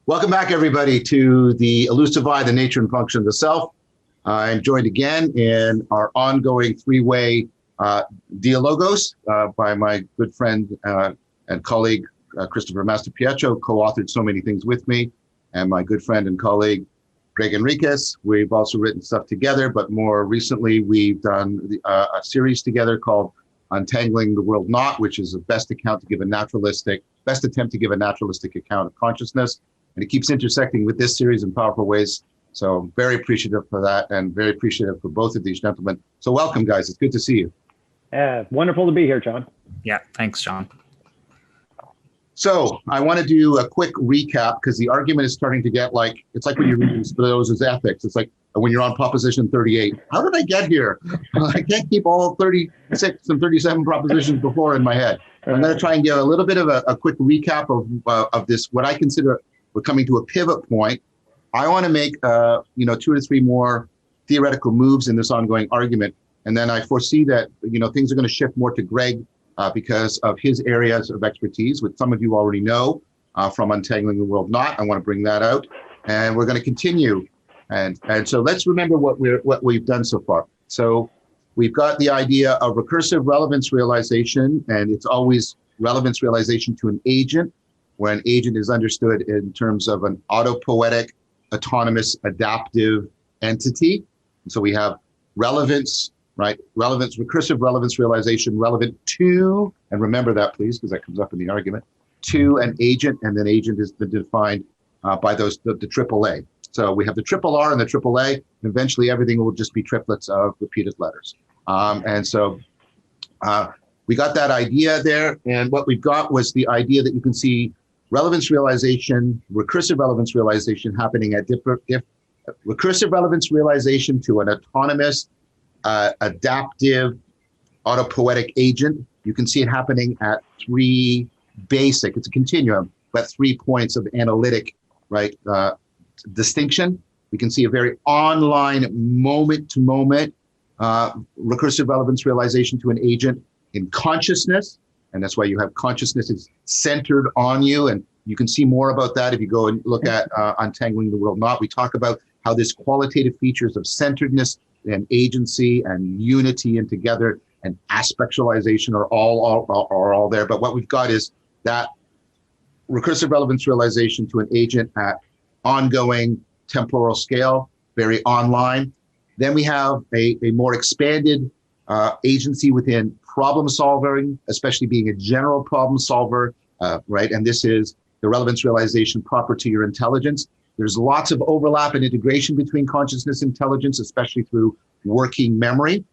Welcome back, everybody, to the Elusive I, the nature and function of the self. I'm joined again in our ongoing three-way dialogos by my good friend and colleague, Christopher Mastropietro, co-authored so many things with me, and my good friend and colleague, Gregg Henriques. We've also written stuff together, but more recently, we've done a series together called Untangling the World Not, which is the best attempt to give a naturalistic account of consciousness. And it keeps intersecting with this series in powerful ways. So I'm very appreciative for that and very appreciative for both of these gentlemen. So welcome, guys. It's good to see you. Wonderful to be here, John. Yeah, thanks, John. So I want to do a quick recap because the argument is starting to get like, it's like when you're reading Spinoza's Ethics. It's like when you're on Proposition 38. How did I get here? I can't keep all 36 and 37 propositions before in my head. I'm going to try and give a little bit of a quick recap of this, what I consider we're coming to a pivot point. I want to make 2 or 3 more theoretical moves in this ongoing argument. And then I foresee that, things are going to shift more to Gregg because of his areas of expertise, which some of you already know from Untangling the World Not. I want to bring that out. And we're going to continue. And so let's remember what we've done so far. So we've got the idea of recursive relevance realization, and it's always relevance realization to an agent, where an agent is understood in terms of an autopoietic, autonomous, adaptive entity. And so we have relevance, right? Relevance, recursive relevance realization, relevant to, and remember that please, because that comes up in the argument, to an agent, and then agent is defined by the AAA. So we have the triple R and the AAA, and eventually everything will just be triplets of repeated letters. And so we got that idea there, and what we've got was the idea that you can see relevance realization, recursive relevance realization happening at recursive relevance realization to an autonomous, adaptive, autopoietic agent. You can see it happening at 3 basic, it's a continuum, but 3 points of analytic, right, distinction. We can see a very online, moment-to-moment recursive relevance realization to an agent in consciousness. And that's why you have consciousness is centered on you. And you can see more about that if you go and look at Untangling the World Not. We talk about how this qualitative features of centeredness and agency and unity and together and aspectualization are all there. But what we've got is that recursive relevance realization to an agent at ongoing temporal scale, very online. Then we have a more expanded agency within problem solving, especially being a general problem solver, right? And this is the relevance realization proper to your intelligence. There's lots of overlap and integration between consciousness and intelligence, especially through working memory.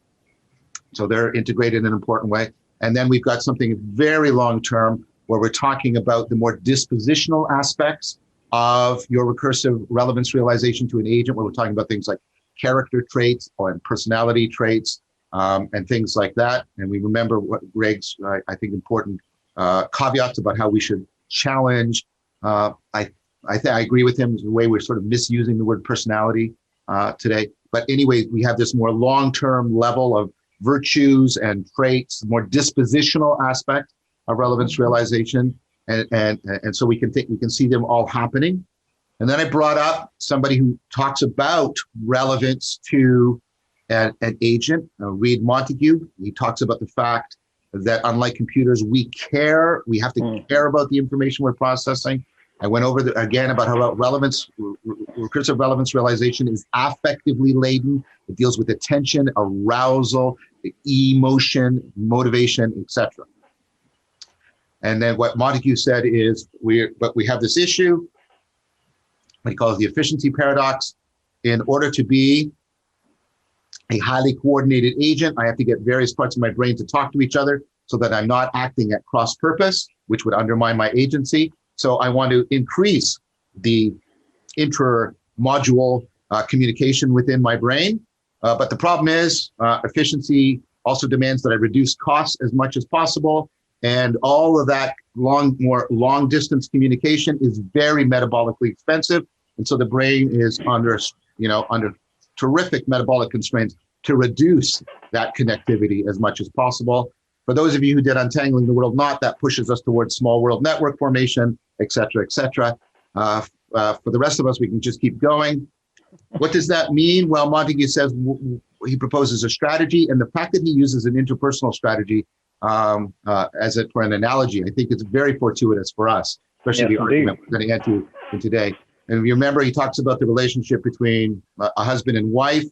So they're integrated in an important way. And then we've got something very long-term where we're talking about the more dispositional aspects of your recursive relevance realization to an agent, where we're talking about things like character traits or personality traits, and things like that. And we remember what Gregg's, I think, important caveats about how we should challenge. I agree with him, the way we're sort of misusing the word personality today. But anyway, we have this more long-term level of virtues and traits, more dispositional aspect of relevance realization. And so we can see them all happening. And then I brought up somebody who talks about relevance to an agent, Reid Montague. He talks about the fact that unlike computers, we have to care about the information we're processing. I went over again about how relevance, recursive relevance realization is affectively laden. It deals with attention, arousal, emotion, motivation, etc. And then what Montague said is we have this issue, what he calls the efficiency paradox. In order to be a highly coordinated agent, I have to get various parts of my brain to talk to each other so that I'm not acting at cross purpose, which would undermine my agency. So I want to increase the intra-module communication within my brain. But the problem is efficiency also demands that I reduce costs as much as possible. And all of that more long distance communication is very metabolically expensive. And so the brain is under terrific metabolic constraints to reduce that connectivity as much as possible. For those of you who did Untangling the World Knot, that pushes us towards small world network formation, et cetera, et cetera. For the rest of us, we can just keep going. What does that mean? Well, Montague says he proposes a strategy, and the fact that he uses an interpersonal strategy for an analogy, I think it's very fortuitous for us, especially the argument we're going to get to today. And if you remember, he talks about the relationship between a husband and wife.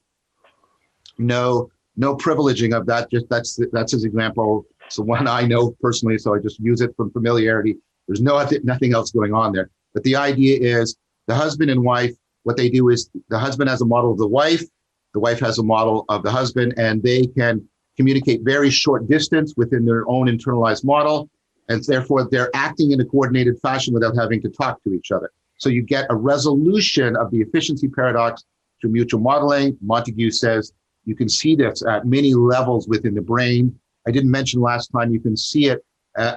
No privileging of that. Just that's his example. It's the one I know personally, so I just use it from familiarity. There's nothing else going on there. But the idea is the husband and wife. What they do is the husband has a model of the wife has a model of the husband, and they can communicate very short distance within their own internalized model, and therefore they're acting in a coordinated fashion without having to talk to each other. So you get a resolution of the efficiency paradox through mutual modeling. Montague says you can see this at many levels within the brain. I didn't mention last time, you can see it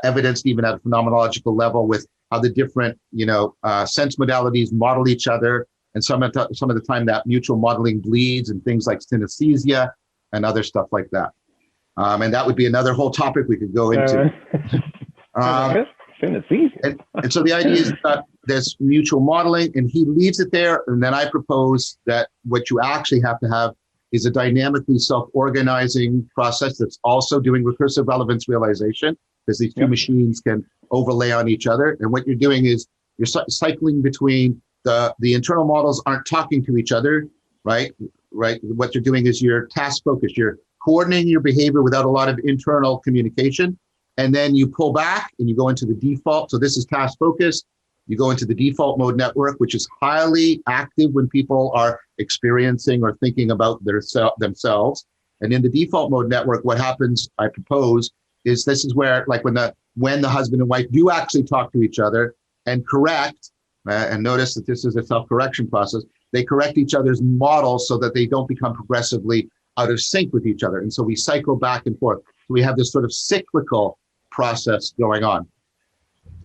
evidenced even at a phenomenological level with how the different sense modalities model each other. And some of the time that mutual modeling bleeds and things like synesthesia and other stuff like that. And that would be another whole topic we could go into. And so the idea is that there's mutual modeling, and he leaves it there. And then I propose that what you actually have to have is a dynamically self-organizing process that's also doing recursive relevance realization, because these two machines can overlay on each other. And what you're doing is you're cycling between the internal models aren't talking to each other, right? What you're doing is you're task focused. You're coordinating your behavior without a lot of internal communication. And then you pull back and you go into the default. So this is task focused. You go into the default mode network, which is highly active when people are experiencing or thinking about themselves. And in the default mode network, what happens, I propose, is this is where, like when the husband and wife do actually talk to each other and correct, and notice that this is a self-correction process, they correct each other's models so that they don't become progressively out of sync with each other. And so we cycle back and forth. So we have this sort of cyclical process going on.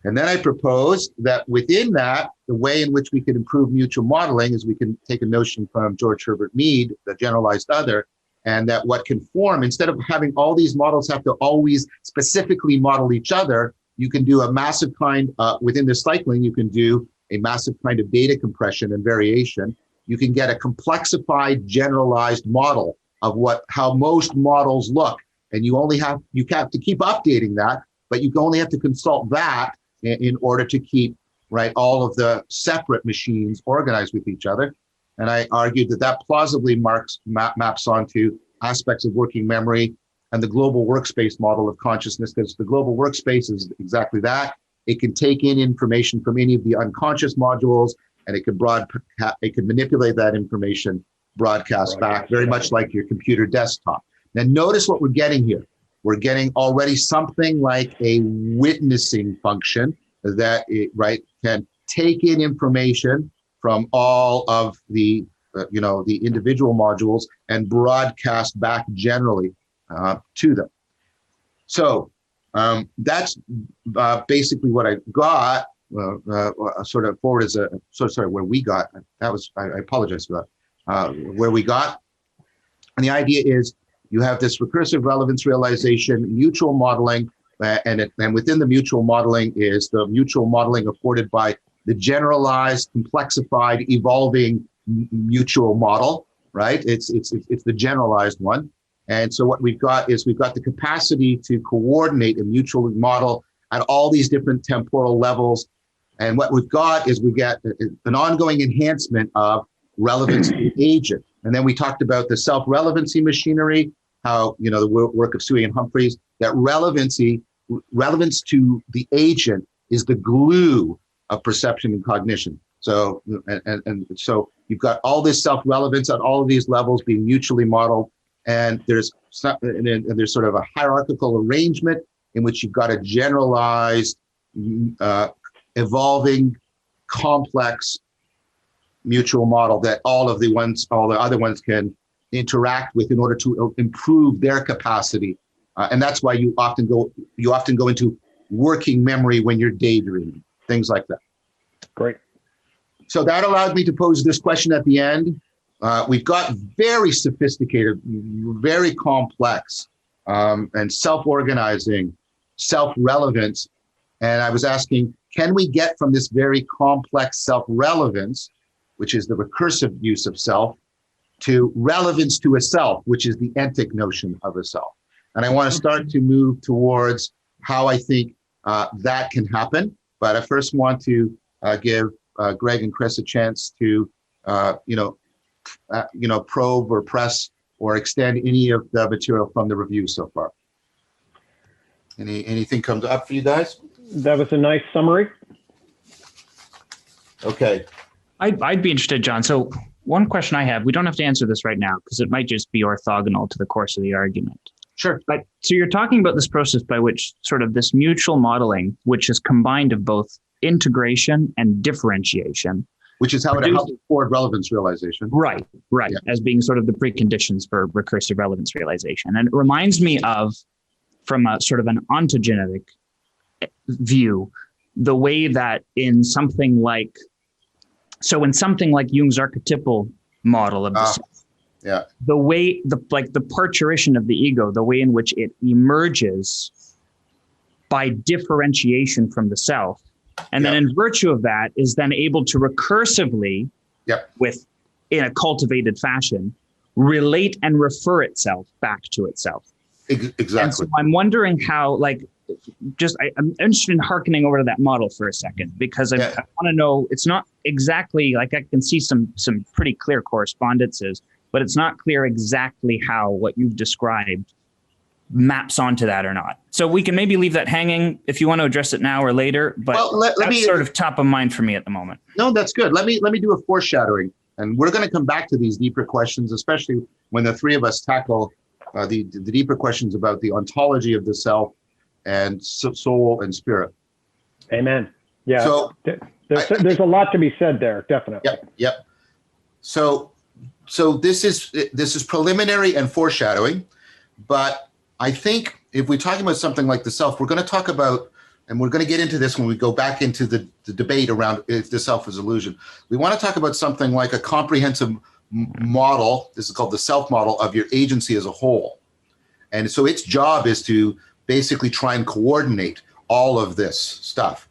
And then I propose that within that, the way in which we can improve mutual modeling is we can take a notion from George Herbert Mead, the generalized other, and that what can form, instead of having all these models have to always specifically model each other, you can do a massive kind, within the cycling, you can do a massive kind of data compression and variation. You can get a complexified, generalized model of how most models look. And you have to keep updating that, but you only have to consult that in order to keep all of the separate machines organized with each other. And I argued that plausibly maps onto aspects of working memory and the global workspace model of consciousness, because the global workspace is exactly that. It can take in information from any of the unconscious modules, and it can manipulate that information, broadcast back, very much like your computer desktop. Now, notice what we're getting here. We're getting already something like a witnessing function that can take in information from all of the the individual modules and broadcast back generally to them. So that's basically what I got. Sort of forward as where we got. I apologize for that. Where we got, and the idea is you have this recursive relevance realization, mutual modeling, and within the mutual modeling is the mutual modeling afforded by the generalized, complexified, evolving mutual model, right? It's the generalized one. And so what we've got the capacity to coordinate a mutual model at all these different temporal levels. And what we've got is we get an ongoing enhancement of relevance to the agent. And then we talked about the self-relevancy machinery, how, the work of Suey and Humphreys, that relevance to the agent is the glue of perception and cognition. So, and so you've got all this self-relevance at all of these levels being mutually modeled. And there's sort of a hierarchical arrangement in which you've got a generalized, evolving, complex mutual model that all the other ones can interact with in order to improve their capacity. And that's why you often go into working memory when you're daydreaming, things like that. Great. So that allowed me to pose this question at the end. we've got very sophisticated, very complex, and self-organizing, self-relevance. And I was asking, can we get from this very complex self-relevance, which is the recursive use of self, to relevance to a self, which is the entic notion of a self? And I want to start to move towards how I think that can happen. But I first want to give Gregg and Chris a chance to, probe or press or extend any of the material from the review so far. Anything comes up for you guys? That was a nice summary. Okay. I'd be interested, John. So one question I have, we don't have to answer this right now because it might just be orthogonal to the course of the argument. Sure. But so you're talking about this process by which sort of this mutual modeling, which is combined of both integration and differentiation. Which is how it helps toward relevance realization. Right. Yeah. As being sort of the preconditions for recursive relevance realization. And it reminds me of, from a sort of an ontogenetic view, the way that in something like Jung's archetypal model of the self, the way the parturition of the ego, the way in which it emerges by differentiation from the self, and then in virtue of that is then able to recursively, in a cultivated fashion, relate and refer itself back to itself. Exactly. And so I'm wondering how, I'm interested in hearkening over to that model for a second, because I want to know, it's not exactly, I can see some pretty clear correspondences, but it's not clear exactly how what you've described maps onto that or not. So we can maybe leave that hanging if you want to address it now or later, but that's sort of top of mind for me at the moment. No, that's good. Let me do a foreshadowing, and we're going to come back to these deeper questions, especially when the three of us tackle the deeper questions about the ontology of the self and soul and spirit. Amen. Yeah. So there's a lot to be said there, definitely. Yep. So this is preliminary and foreshadowing, but I think if we're talking about something like the self, we're going to talk about, and we're going to get into this when we go back into the debate around if the self is illusion. We want to talk about something like a comprehensive model. This is called the self model of your agency as a whole. And so its job is to basically try and coordinate all of this stuff.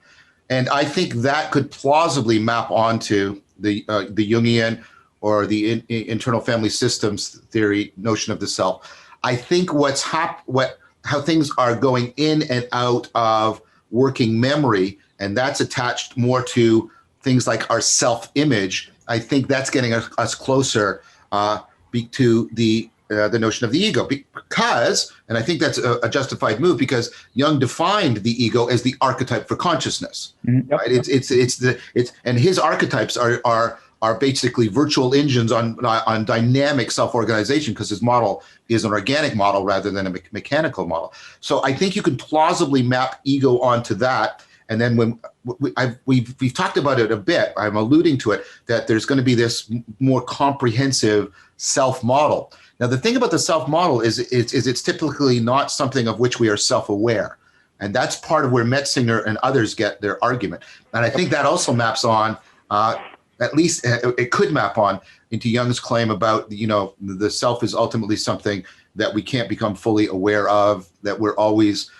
And I think that could plausibly map onto the Jungian or the internal family systems theory notion of the self. I think how things are going in and out of working memory, and that's attached more to things like our self-image. I think that's getting us closer to the notion of the ego, because, and I think that's a justified move, because Jung defined the ego as the archetype for consciousness. Mm-hmm. Right? And his archetypes are basically virtual engines on dynamic self-organization, because his model is an organic model rather than a mechanical model. So I think you could plausibly map ego onto that. And then when we've talked about it a bit, I'm alluding to it, that there's going to be this more comprehensive self-model. Now, the thing about the self-model is it's typically not something of which we are self-aware. And that's part of where Metzinger and others get their argument. And I think that also maps on, at least it could map on into Jung's claim about, the self is ultimately something that we can't become fully aware of, that we're always,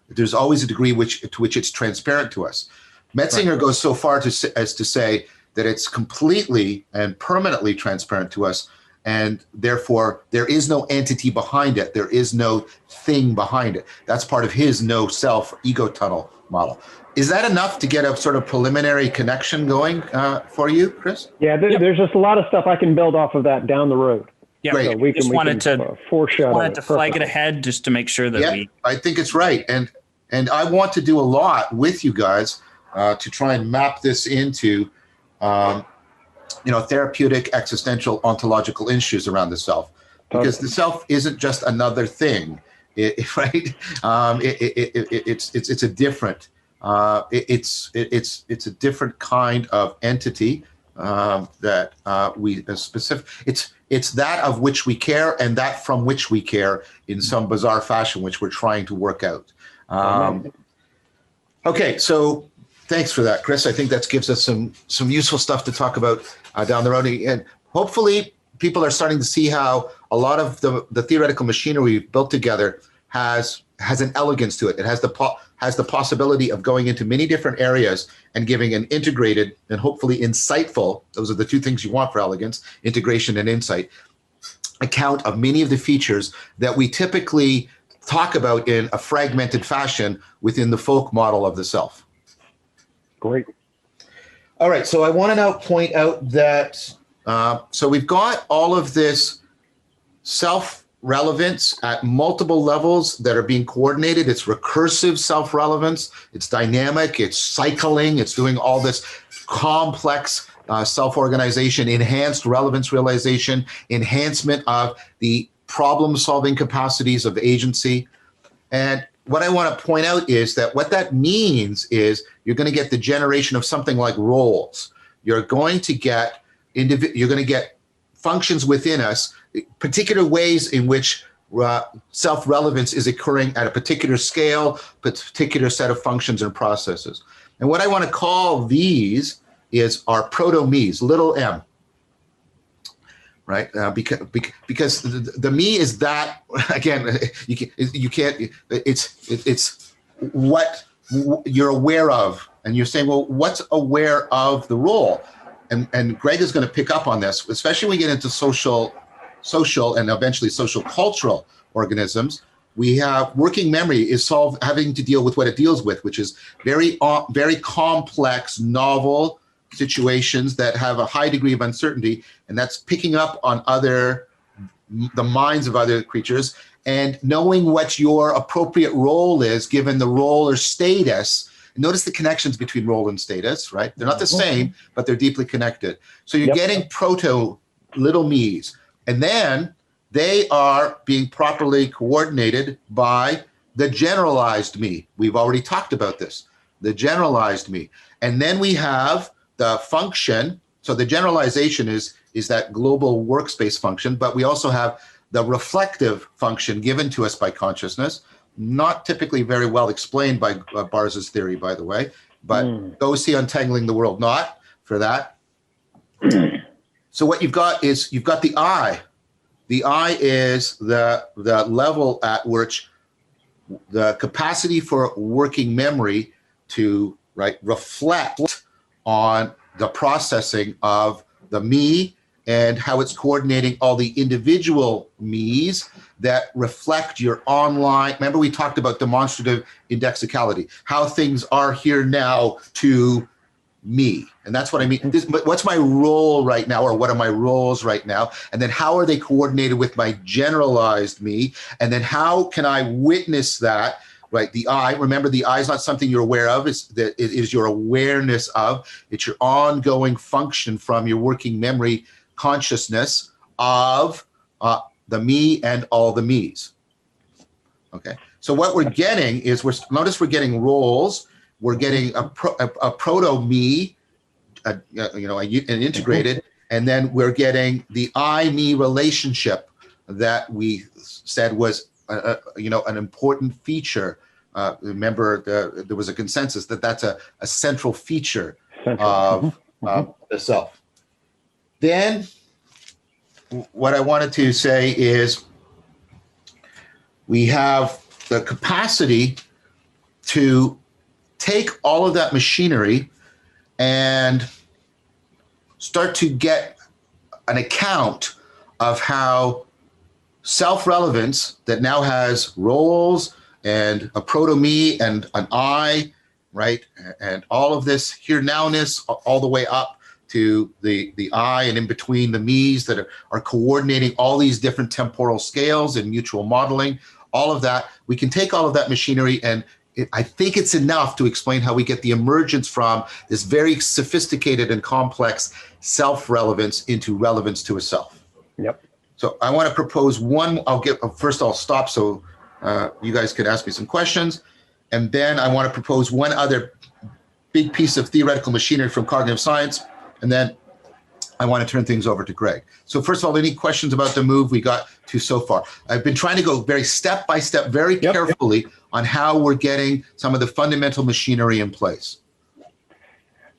there's always a degree to which it's transparent to us. Metzinger goes so far as to say that it's completely and permanently transparent to us, and therefore there is no entity behind it. There is no thing behind it. That's part of his no self ego tunnel model. Is that enough to get a sort of preliminary connection going for you, Chris? Yeah, there's just a lot of stuff I can build off of that down the road. Yeah, great. So we wanted to flag it ahead just to make sure that I think it's right, and I want to do a lot with you guys to try and map this into therapeutic, existential, ontological issues around the self, because the self isn't just another thing, right? It's a different. It's a different kind of entity that we specific. It's that of which we care, and that from which we care in some bizarre fashion, which we're trying to work out. Okay, so thanks for that, Chris. I think that gives us some useful stuff to talk about down the road, and hopefully people are starting to see how a lot of the theoretical machinery we've built together has an elegance to it. It has the possibility of going into many different areas and giving an integrated and hopefully insightful, those are the two things you want for elegance, integration and insight, account of many of the features that we typically talk about in a fragmented fashion within the folk model of the self. Great. All right, so I want to now point out that, so we've got all of this self-relevance at multiple levels that are being coordinated. It's recursive self-relevance, it's dynamic, it's cycling, it's doing all this complex self-organization, enhanced relevance realization, enhancement of the problem-solving capacities of agency. And what I want to point out is that what that means is you're going to get the generation of something like roles. You're going to get functions within us, particular ways in which self-relevance is occurring at a particular scale, particular set of functions and processes. And what I want to call these is our proto-me's, little m, right? Because the me is that, again, you can't, it's what you're aware of. And you're saying, well, what's aware of the role? And Gregg is going to pick up on this, especially when we get into social and eventually social cultural organisms. We have working memory is having to deal with what it deals with, which is very complex, novel situations that have a high degree of uncertainty, and that's picking up on the minds of other creatures and knowing what your appropriate role is given the role or status. Notice the connections between role and status, right? They're not the same, but they're deeply connected. So you're getting proto little me's, and then they are being properly coordinated by the generalized me. We've already talked about this, the generalized me. And then we have the function. So the generalization is that global workspace function, but we also have the reflective function given to us by consciousness, not typically very well explained by Bars's theory, by the way, but go see Untangling the World, not for that. So what you've got is you've got the I. The I is the level at which the capacity for working memory to reflect on the processing of the me and how it's coordinating all the individual me's that reflect your online. Remember, we talked about demonstrative indexicality, how things are here now to me. And that's what I mean. What's my role right now, or what are my roles right now? And then how are they coordinated with my generalized me? And then how can I witness that? Right, the I, remember the I is not something you're aware of, it is your awareness of, it's your ongoing function from your working memory consciousness of the me and all the me's. Okay, so what we're getting is, notice we're getting roles, we're getting a proto-me, an integrated, and then we're getting the I-me relationship that we said was an important feature. Remember, there was a consensus that that's a central feature of the self. Then what I wanted to say is we have the capacity to take all of that machinery and start to get an account of how self-relevance that now has roles and a proto-me and an I, right? And all of this here-nowness all the way up to the I, and in between the me's that are coordinating all these different temporal scales and mutual modeling, all of that. We can take all of that machinery, and I think it's enough to explain how we get the emergence from this very sophisticated and complex self-relevance into relevance to a self. Yep. So I want to propose one. I'll stop so you guys can ask me some questions, and then I want to propose one other big piece of theoretical machinery from cognitive science, and then I want to turn things over to Gregg. So first of all, any questions about the move we got to so far? I've been trying to go very step by step, very carefully on how we're getting some of the fundamental machinery in place.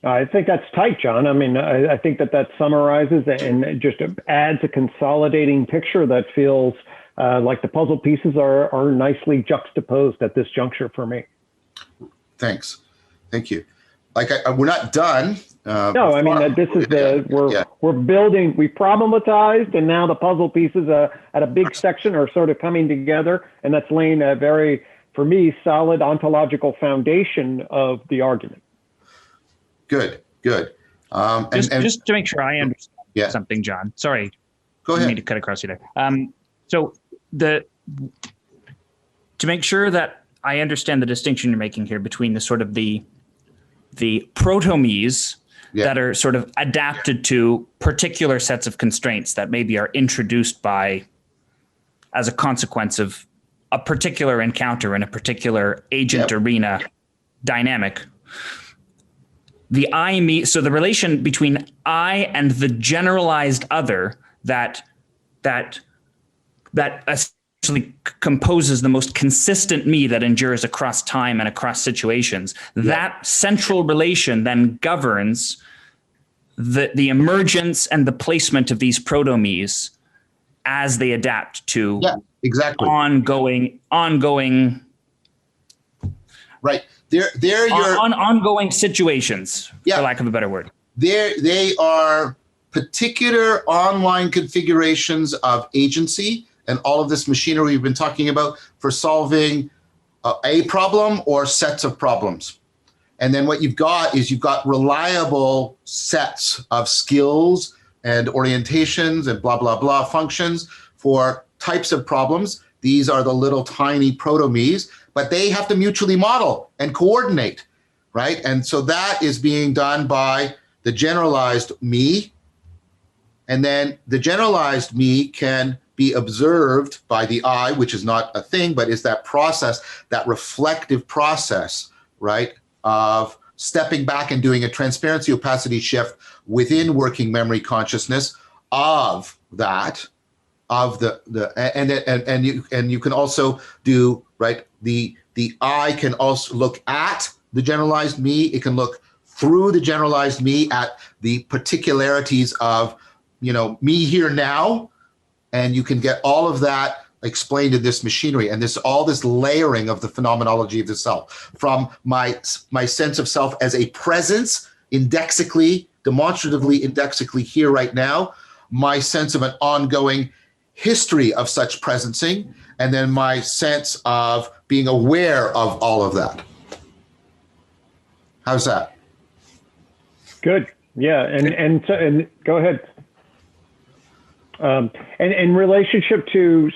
I think that's tight, John. I mean, I think that summarizes and just adds a consolidating picture that feels like the puzzle pieces are nicely juxtaposed at this juncture for me. Thanks. Thank you. Like we're not done. No, I mean, this is we're building, we problematized, and now the puzzle pieces at a big section are sort of coming together, and that's laying a very, for me, solid ontological foundation of the argument. Good. Just to make sure I understand something, John. Sorry. Go ahead. I need to cut across you there. So to make sure that I understand the distinction you're making here between the sort of the proto-me's that are sort of adapted to particular sets of constraints that maybe are introduced as a consequence of a particular encounter in a particular agent arena dynamic. The I, me, so the relation between I and the generalized other that essentially composes the most consistent me that endures across time and across situations. That central relation then governs the emergence and the placement of these proto-me's as they adapt to ongoing right. They're your ongoing situations, for lack of a better word. They are particular online configurations of agency and all of this machinery we've been talking about for solving a problem or sets of problems. And then what you've got reliable sets of skills and orientations and blah, blah, blah functions for types of problems. These are the little tiny proto-me's, but they have to mutually model and coordinate, right? And so that is being done by the generalized me. And then the generalized me can be observed by the I, which is not a thing, but is that process, that reflective process, right, of stepping back and doing a transparency opacity shift within working memory consciousness of that, of and you can also do, right, the I can also look at the generalized me. It can look through the generalized me at the particularities of, me here now, and you can get all of that explained in this machinery and all this layering of the phenomenology of the self, from my sense of self as a presence, demonstratively indexically here right now, my sense of an ongoing history of such presencing, and then my sense of being aware of all of that. How's that? Good. Yeah, and go ahead. And in relationship to,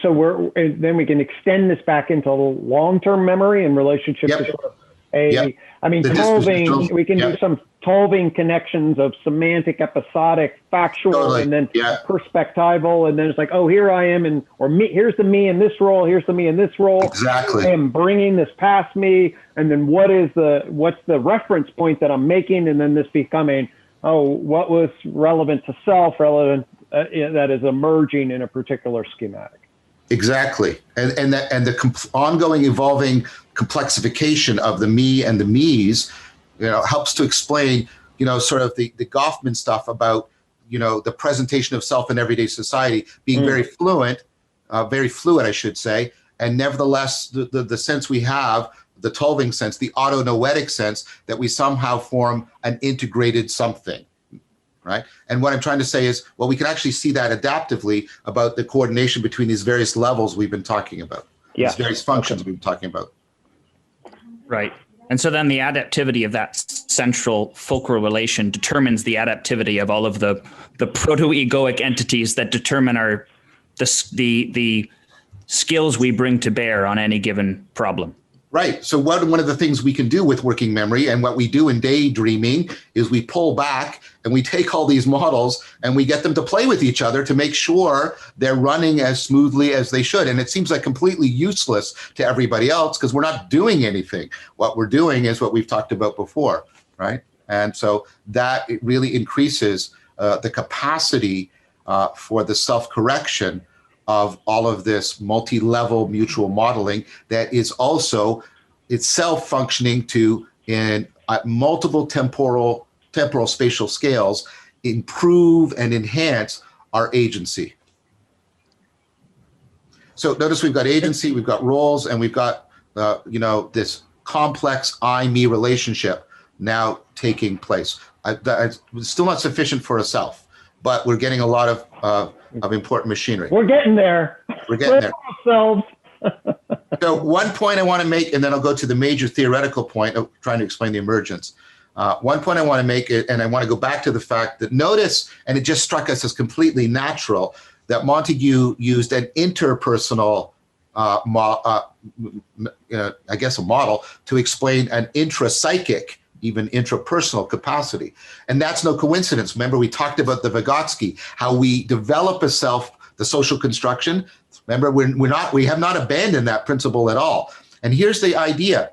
then we can extend this back into long-term memory in relationship to sort of I mean, Tolving, we can do some Tolving connections of semantic, episodic, factual, and then perspectival, and then it's like, oh, here I am, here's the me in this role, here's the me in this role. Exactly. I am bringing this past me, and then what's the reference point that I'm making, and then this becoming, what was relevant to self, that is emerging in a particular schematic. Exactly, and the ongoing evolving complexification of the me and the me's, helps to explain, sort of the Goffman stuff about, the presentation of self in everyday society being very fluid, I should say, and nevertheless the sense we have, the Tolving sense, the autonoetic sense that we somehow form an integrated something. Right. And what I'm trying to say is, well, we can actually see that adaptively about the coordination between these various levels we've been talking about, these various functions we've been talking about. Right. And so then the adaptivity of that central fulcral relation determines the adaptivity of all of the proto-egoic entities that determine the skills we bring to bear on any given problem. Right. So one of the things we can do with working memory, and what we do in daydreaming, is we pull back and we take all these models and we get them to play with each other to make sure they're running as smoothly as they should. And it seems like completely useless to everybody else because we're not doing anything. What we're doing is what we've talked about before, right? And so that it really increases the capacity for the self-correction of all of this multi-level mutual modeling that is also itself functioning in multiple temporal temporal spatial scales improve and enhance our agency. So notice we've got agency, we've got roles, and we've got this complex I-me relationship now taking place. It's still not sufficient for a self, but we're getting a lot of important machinery. We're getting there. We're getting there. Ourselves. So one point I want to make, and then I'll go to the major theoretical point of trying to explain the emergence. One point I want to make, and I want to go back to the fact that notice, and it just struck us as completely natural, that Montague used an interpersonal, I guess a model, to explain an intrapsychic, even intrapersonal capacity. And that's no coincidence. Remember, we talked about the Vygotsky, how we develop a self, the social construction. Remember, we have not abandoned that principle at all. And here's the idea.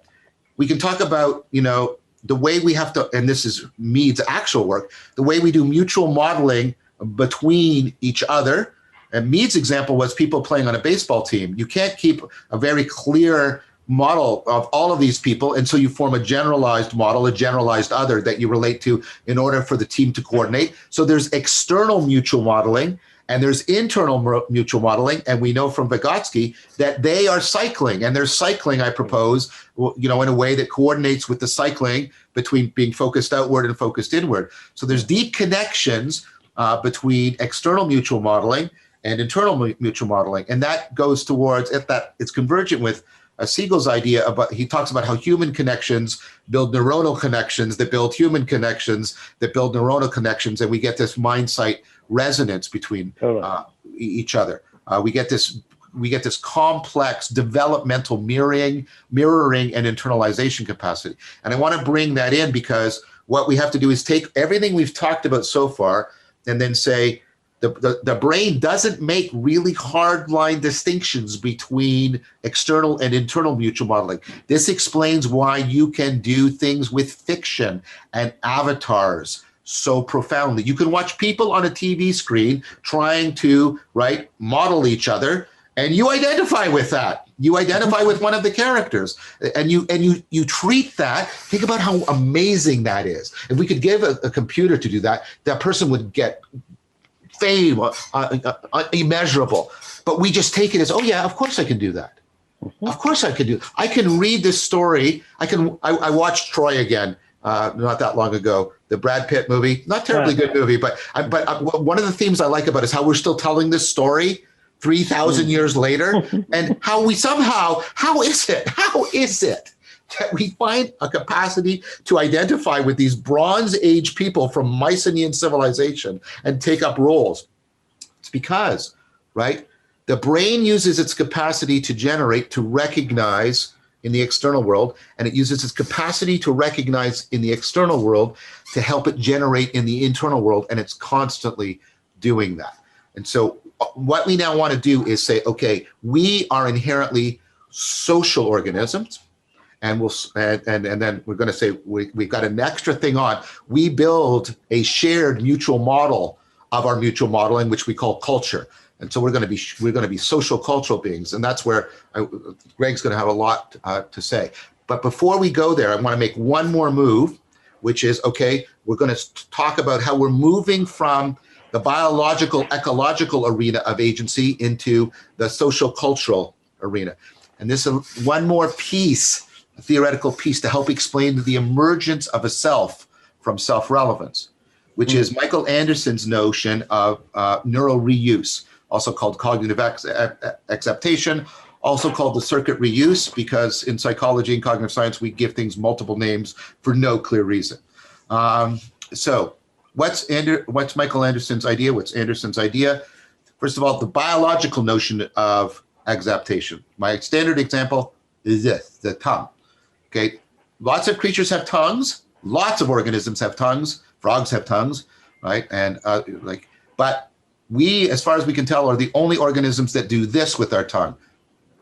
We can talk about, the way we have to, and this is Mead's actual work, the way we do mutual modeling between each other. And Mead's example was people playing on a baseball team. You can't keep a very clear model of all of these people, and so you form a generalized model, a generalized other that you relate to in order for the team to coordinate. So there's external mutual modeling, and there's internal mutual modeling, and we know from Vygotsky that they are cycling, and they're cycling, I propose, in a way that coordinates with the cycling between being focused outward and focused inward. So there's deep connections between external mutual modeling and internal mutual modeling, and that goes towards it's convergent with Siegel's idea about, he talks about how human connections build neuronal connections that build human connections that build neuronal connections, and we get this mind-sight resonance between each other. We get this complex developmental mirroring and internalization capacity. And I want to bring that in because what we have to do is take everything we've talked about so far and then say, the brain doesn't make really hard line distinctions between external and internal mutual modeling. This explains why you can do things with fiction and avatars so profoundly. You can watch people on a TV screen trying to model each other, and you identify with that. You identify with one of the characters, and you treat that. Think about how amazing that is. If we could give a computer to do that, that person would get fame, immeasurable. But we just take it as, oh yeah, of course I can do that. Of course I can do it. I can read this story. I watched Troy again not that long ago, the Brad Pitt movie. Not terribly good movie, but one of the themes I like about it is how we're still telling this story 3,000 years later, and how we somehow, how is it that we find a capacity to identify with these Bronze Age people from Mycenaean civilization and take up roles? It's because, the brain uses its capacity to generate, to recognize in the external world, and it uses its capacity to recognize in the external world to help it generate in the internal world, and it's constantly doing that. And so what we now want to do is say, okay, we are inherently social organisms. And then we're going to say we've got an extra thing on. We build a shared mutual model of our mutual modeling, which we call culture. And so we're going to be social cultural beings, and that's where Gregg's going to have a lot to say. But before we go there, I want to make one more move, which is we're going to talk about how we're moving from the biological ecological arena of agency into the social cultural arena. And this is one more piece, a theoretical piece, to help explain the emergence of a self from self-relevance, which is Michael Anderson's notion of neural reuse, also called cognitive acceptation, also called the circuit reuse, because in psychology and cognitive science, we give things multiple names for no clear reason. So what's Michael Anderson's idea? What's Anderson's idea? First of all, the biological notion of exaptation. My standard example is this, the tongue. Lots of creatures have tongues. Lots of organisms have tongues. Frogs have tongues, And but we, as far as we can tell, are the only organisms that do this with our tongue: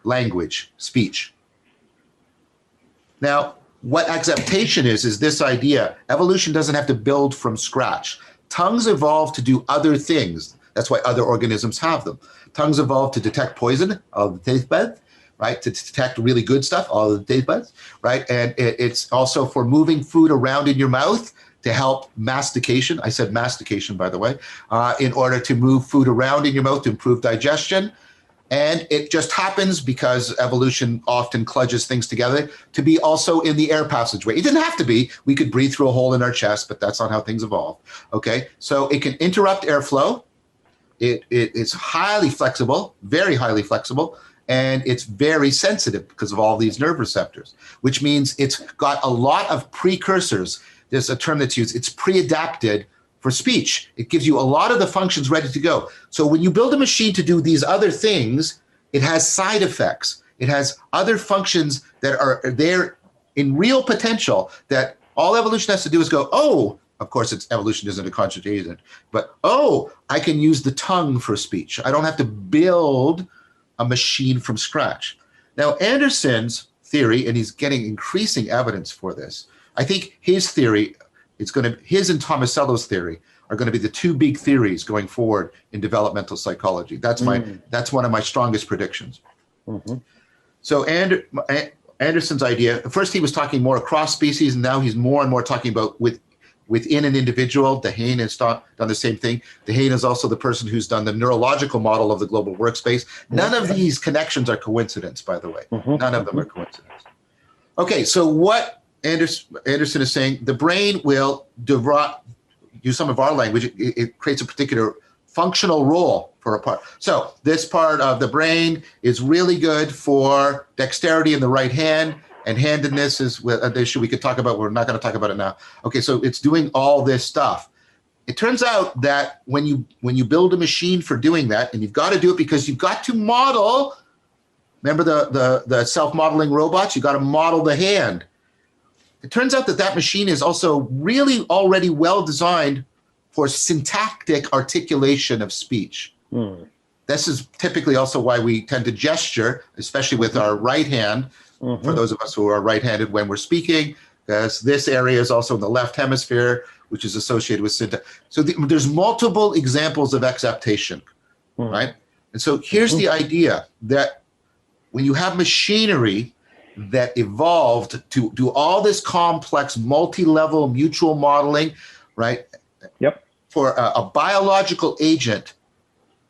language, speech. Now, what exaptation is this idea. Evolution doesn't have to build from scratch. Tongues evolve to do other things. That's why other organisms have them. Tongues evolve to detect poison, all the taste buds, to detect really good stuff, all the taste buds, And it's also for moving food around in your mouth to help mastication. I said mastication, by the way, in order to move food around in your mouth to improve digestion. And it just happens, because evolution often kludges things together, to be also in the air passageway. It didn't have to be. We could breathe through a hole in our chest, but that's not how things evolve. Okay, so it can interrupt airflow. It's highly flexible, very highly flexible, and it's very sensitive because of all these nerve receptors, which means it's got a lot of precursors. There's a term that's used. It's pre-adapted for speech. It gives you a lot of the functions ready to go. So when you build a machine to do these other things, it has side effects. It has other functions that are there in real potential, that all evolution has to do is go, oh, of course, evolution isn't a conscious agent, but oh, I can use the tongue for speech. I don't have to build a machine from scratch. Now, Anderson's theory, and he's getting increasing evidence for this, I think his theory, his and Tomasello's theory are going to be the two big theories going forward in developmental psychology. That's one of my strongest predictions. Mm-hmm. So Anderson's idea, first he was talking more across species, and now he's more and more talking about within an individual. Dehane has done the same thing. Dehane is also the person who's done the neurological model of the global workspace. None of these connections are coincidence, by the way. Mm-hmm. None of them are coincidence. Okay, so what Anderson is saying, the brain will use some of our language, it creates a particular functional role for a part. So this part of the brain is really good for dexterity in the right hand, and handedness is an issue we could talk about. We're not going to talk about it now. Okay, so it's doing all this stuff. It turns out that when you build a machine for doing that, and you've got to do it because you've got to model, remember the self-modeling robots, you got to model the hand. It turns out that machine is also really already well designed for syntactic articulation of speech. Mm. This is typically also why we tend to gesture, especially with our right hand, for those of us who are right-handed when we're speaking, because this area is also in the left hemisphere, which is associated with syntax. So there's multiple examples of exaptation, right? And so here's the idea that when you have machinery that evolved to do all this complex multi-level mutual modeling, right? Yep. For a biological agent,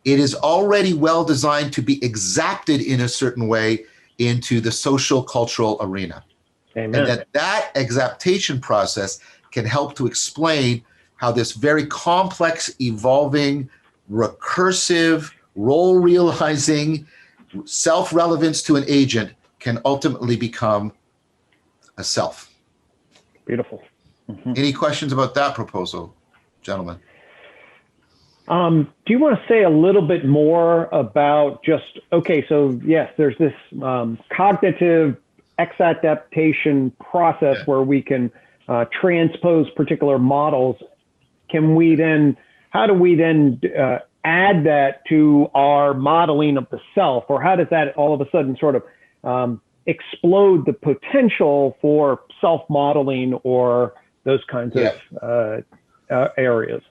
it is already well designed to be exacted in a certain way into the social cultural arena. Amen. And that exaptation process can help to explain how this very complex, evolving, recursive, role realizing, self-relevance to an agent can ultimately become a self. Beautiful. Mm-hmm. Any questions about that proposal, gentlemen? Do you want to say a little bit more about just, okay, so yes, there's this cognitive exaptation process where we can transpose particular models. How do we then add that to our modeling of the self, or how does that all of a sudden sort of explode the potential for self-modeling or those kinds of areas?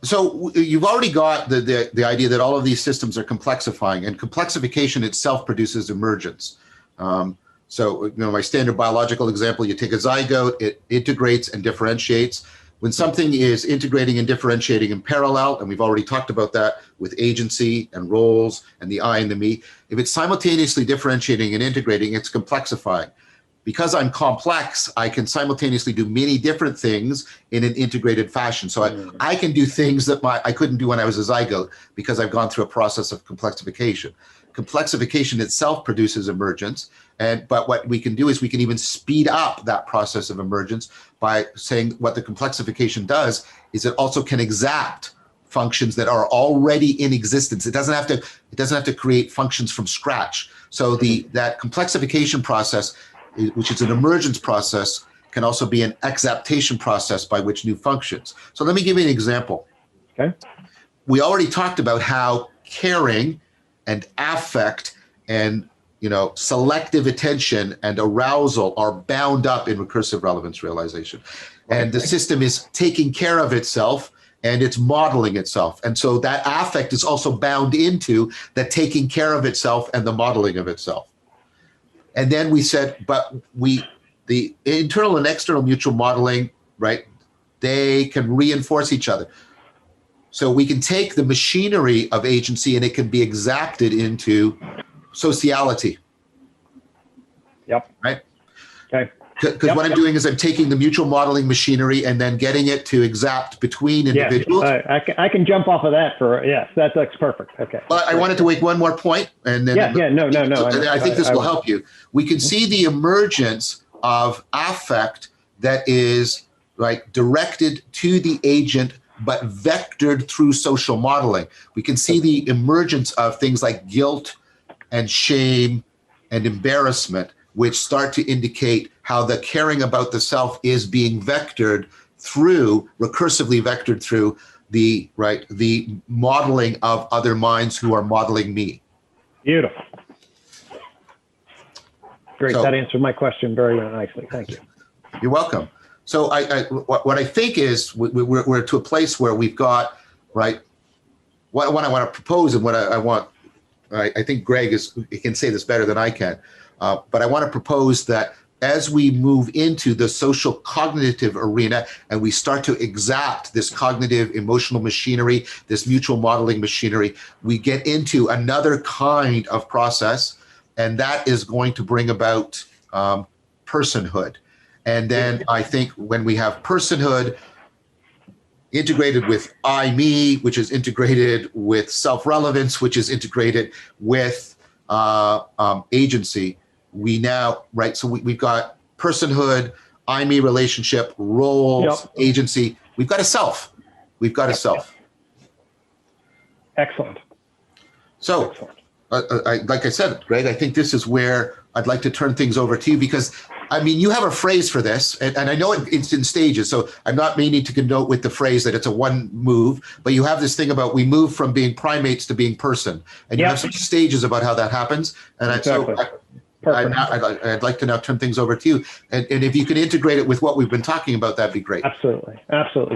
So you've already got the idea that all of these systems are complexifying, and complexification itself produces emergence. So my standard biological example, you take a zygote, it integrates and differentiates. When something is integrating and differentiating in parallel, and we've already talked about that with agency and roles and the I and the me, if it's simultaneously differentiating and integrating, it's complexifying. Because I'm complex, I can simultaneously do many different things in an integrated fashion. So I can do things that I couldn't do when I was a zygote because I've gone through a process of complexification. Complexification itself produces emergence, but what we can do is we can even speed up that process of emergence by saying what the complexification does is it also can exact functions that are already in existence. It doesn't have to create functions from scratch. So that complexification process, which is an emergence process, can also be an exaptation process by which new functions. So let me give you an example. Okay. We already talked about how caring and affect and selective attention and arousal are bound up in recursive relevance realization. And the system is taking care of itself and it's modeling itself. And so that affect is also bound into the taking care of itself and the modeling of itself. And then we said, but the internal and external mutual modeling, right? they can reinforce each other. So we can take the machinery of agency and it can be exacted into sociality. Yep. Right? Okay. Because what I'm doing is I'm taking the mutual modeling machinery and then getting it to exact between individuals. Yes. I can jump off of that for, yes, that looks perfect. Okay. But I wanted to make one more point, and then No. I think this will help you. We can see the emergence of affect that is like directed to the agent, but vectored through social modeling. We can see the emergence of things like guilt and shame and embarrassment, which start to indicate how the caring about the self is being vectored through, recursively vectored through the modeling of other minds who are modeling me. Beautiful. Great. So, that answered my question very nicely. Thank you. You're welcome. So what I think is we're to a place where we've got, right, what I want to propose and what I want, I think Gregg can say this better than I can, but I want to propose that as we move into the social cognitive arena and we start to exact this cognitive emotional machinery, this mutual modeling machinery, we get into another kind of process, and that is going to bring about personhood. And then I think when we have personhood integrated with I, me, which is integrated with self-relevance, which is integrated with agency, we now, right, so we've got personhood, I, me relationship, roles, agency. We've got a self. We've got a self. Excellent. So, like I said, Gregg, I think this is where I'd like to turn things over to you because, I mean, you have a phrase for this, and I know it's in stages, so I'm not meaning to connote with the phrase that it's a one move, but you have this thing about we move from being primates to being person, and you have some stages about how that happens. And exactly. I'd like to now turn things over to you, and if you can integrate it with what we've been talking about, that'd be great. Absolutely.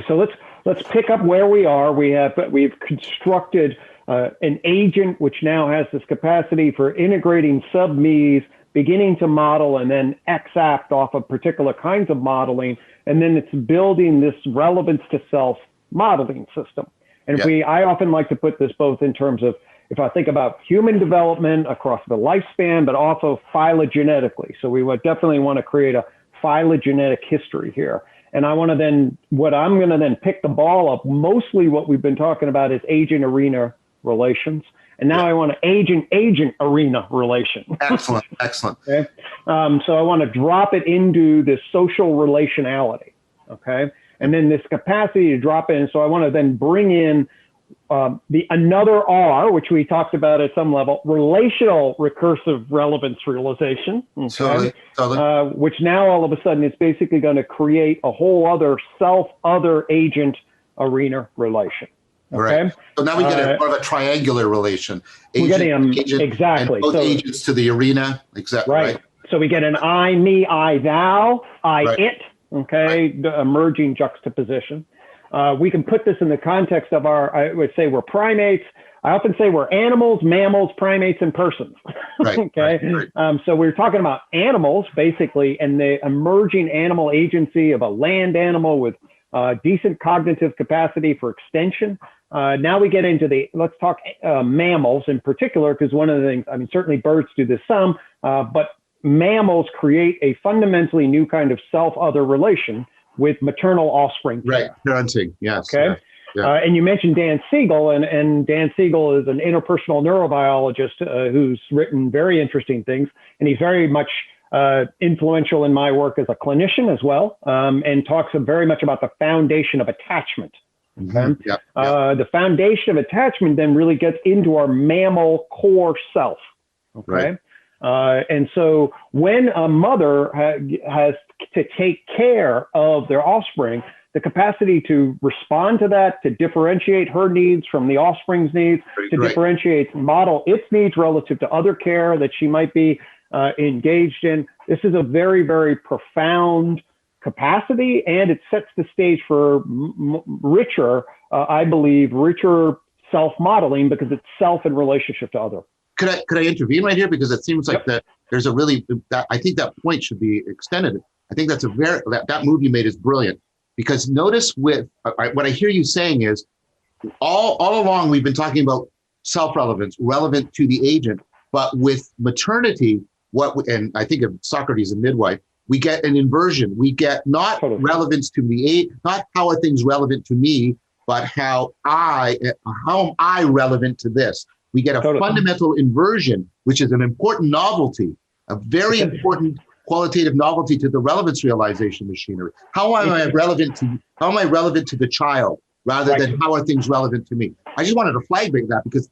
So let's pick up where we are. We've constructed an agent which now has this capacity for integrating sub-me's, beginning to model and then exact off of particular kinds of modeling, and then it's building this relevance to self modeling system. And I often like to put this both in terms of, if I think about human development across the lifespan, but also phylogenetically. So we would definitely want to create a phylogenetic history here. And I'm going to then pick the ball up, mostly what we've been talking about is agent arena relations. And now I want to agent arena relation. Excellent. Okay. So I want to drop it into this social relationality. Okay. And then this capacity to drop in. So I want to then bring in another R, which we talked about at some level, relational recursive relevance realization. Okay? Totally. Which now all of a sudden is basically going to create a whole other self-other agent arena relation. Okay. Right. So now we get more of a triangular relation. We're getting exactly. And both agents to the arena. Exactly. Right. So we get an I, me, I, thou, I, it. Okay. The emerging juxtaposition. We can put this in the context of I would say we're primates. I often say we're animals, mammals, primates, and persons. Right. Okay. Right. So we're talking about animals basically, and the emerging animal agency of a land animal with decent cognitive capacity for extension. Now we get into let's talk mammals in particular, because one of the things, I mean, certainly birds do this some, but mammals create a fundamentally new kind of self-other relation with maternal offspring. Right, parenting, yes. Okay. Yeah. And you mentioned Dan Siegel, and Dan Siegel is an interpersonal neurobiologist who's written very interesting things, and he's very much influential in my work as a clinician as well, and talks very much about the foundation of attachment. Okay? The foundation of attachment then really gets into our mammal core self. Okay. Right. And so when a mother has to take care of their offspring, the capacity to respond to that, to differentiate her needs from the offspring's needs, differentiate, model its needs relative to other care that she might be engaged in. This is a very, very profound capacity, and it sets the stage for richer, I believe, richer self-modeling, because it's self in relationship to other. Could I intervene right here? Because it seems like that there's a really, I think that point should be extended. I think that's that move you made is brilliant. Because notice what I hear you saying is all along we've been talking about self-relevance, relevant to the agent, but with maternity, and I think of Socrates and midwife, we get an inversion. We get not relevance to me, not how are things relevant to me, but how am I relevant to this? We get a fundamental inversion, which is an important novelty, a very important qualitative novelty to the relevance realization machinery. How am I relevant to the child rather than how are things relevant to me? I just wanted to flag that because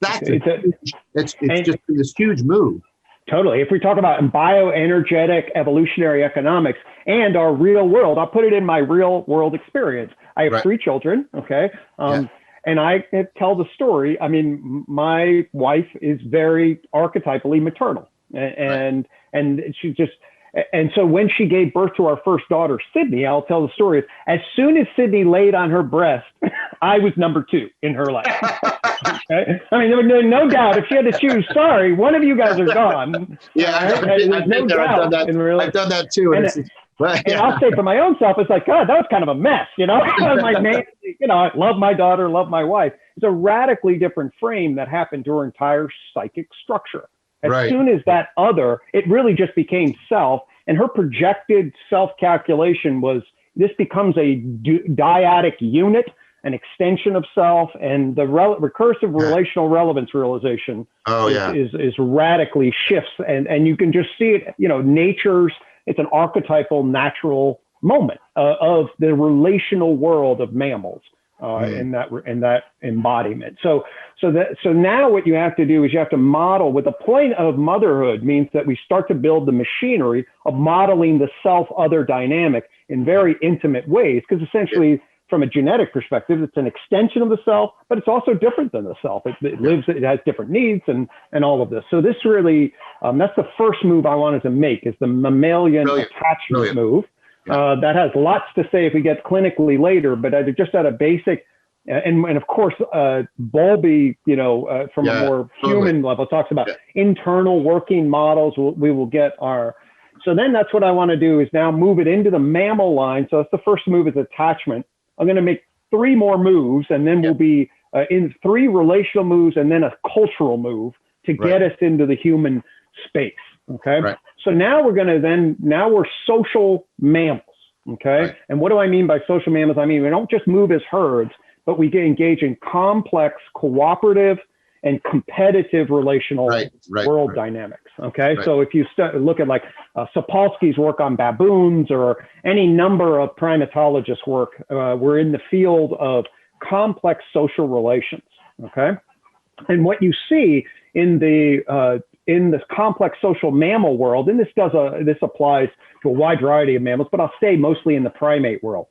it's just this huge move. Totally. If we talk about bioenergetic evolutionary economics and our real world, I'll put it in my real world experience. I have 3 children, okay? And I tell the story. I mean, my wife is very archetypally maternal. And she just, and so when she gave birth to our first daughter, Sydney, I'll tell the story. As soon as Sydney laid on her breast, I was number 2 in her life. Okay? I mean, there was no doubt if she had to choose, sorry, one of you guys are gone. Yeah, I've done that too. And I'll say for my own self, it's like, God, that was kind of a mess, you know? Like, man, you know, I love my daughter, love my wife. It's a radically different frame that happened to her entire psychic structure. As soon as that other, it really just became self, and her projected self-calculation was, this becomes a dyadic unit, an extension of self, and the recursive relational relevance realization is radically shifts. And you can just see it, you know, it's an archetypal natural moment of the relational world of mammals in that embodiment. So now what you have to do is you have to model, with the point of motherhood means that we start to build the machinery of modeling the self-other dynamic in very intimate ways, because essentially from a genetic perspective, it's an extension of the self, but it's also different than the self. It lives, it has different needs and all of this. So this really, that's the first move I wanted to make, is the mammalian attachment move. That has lots to say if we get clinically later, but just at a basic, and of course, Bowlby, you know, from a more human level, talks about internal working models. We will get our, so then that's what I want to do, is now move it into the mammal line. So that's the first move, is attachment. I'm going to make 3 more moves, and then we'll be in 3 relational moves and then a cultural move to get us into the human space. Okay. So now we're social mammals. Okay. And what do I mean by social mammals? I mean, we don't just move as herds, but we get engaged in complex, cooperative, and competitive relational world dynamics. Okay. So if you look at like Sapolsky's work on baboons, or any number of primatologists' work, we're in the field of complex social relations. Okay. And what you see in this complex social mammal world, and this applies to a wide variety of mammals, but I'll stay mostly in the primate world,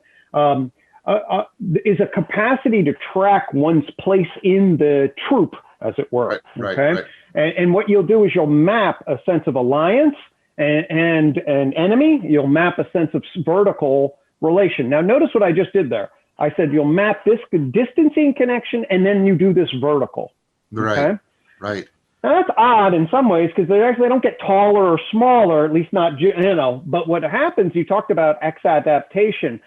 is a capacity to track one's place in the troop, as it were. And what you'll do is you'll map a sense of alliance and an enemy. You'll map a sense of vertical relation. Now, notice what I just did there. I said you'll map this distancing connection, and then you do this vertical. Now, that's odd in some ways, because they actually don't get taller or smaller, at least not, you know, but what happens, you talked about X-adaptation.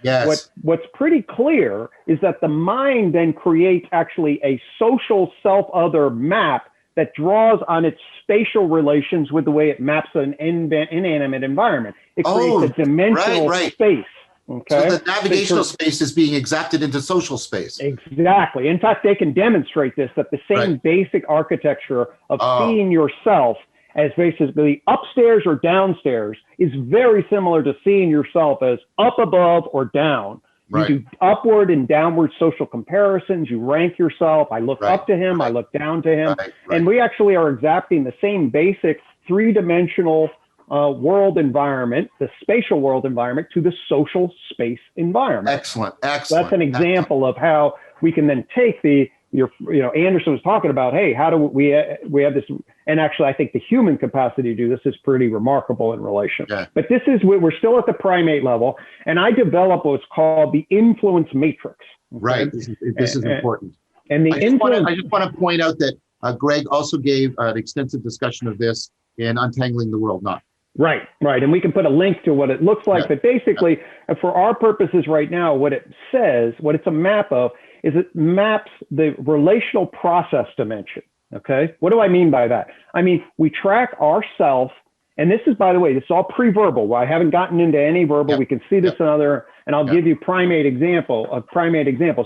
What's pretty clear is that the mind then creates actually a social self-other map that draws on its spatial relations with the way it maps an inanimate environment. It creates a dimensional space. Okay. So the navigational space is being exacted into social space. Exactly. In fact, they can demonstrate this, that the same basic architecture of seeing yourself as basically upstairs or downstairs is very similar to seeing yourself as up above or down. You do upward and downward social comparisons. You rank yourself. I look up to him. I look down to him. And we actually are exacting the same basic 3-dimensional world environment, the spatial world environment, to the social space environment. Excellent. So that's an example of how we can then take Anderson was talking about, hey, how do we have this? And actually, I think the human capacity to do this is pretty remarkable in relation. But this is, we're still at the primate level, and I develop what's called the influence matrix. This is important. And I just want to point out that Gregg also gave an extensive discussion of this in Untangling the World Knot. Right. And we can put a link to what it looks like. But basically, for our purposes right now, what it says, what it's a map of, is it maps the relational process dimension. Okay. What do I mean by that? I mean, we track ourself, and this is, by the way, this is all pre-verbal. I haven't gotten into any verbal. We can see this in other, and I'll give you a primate example.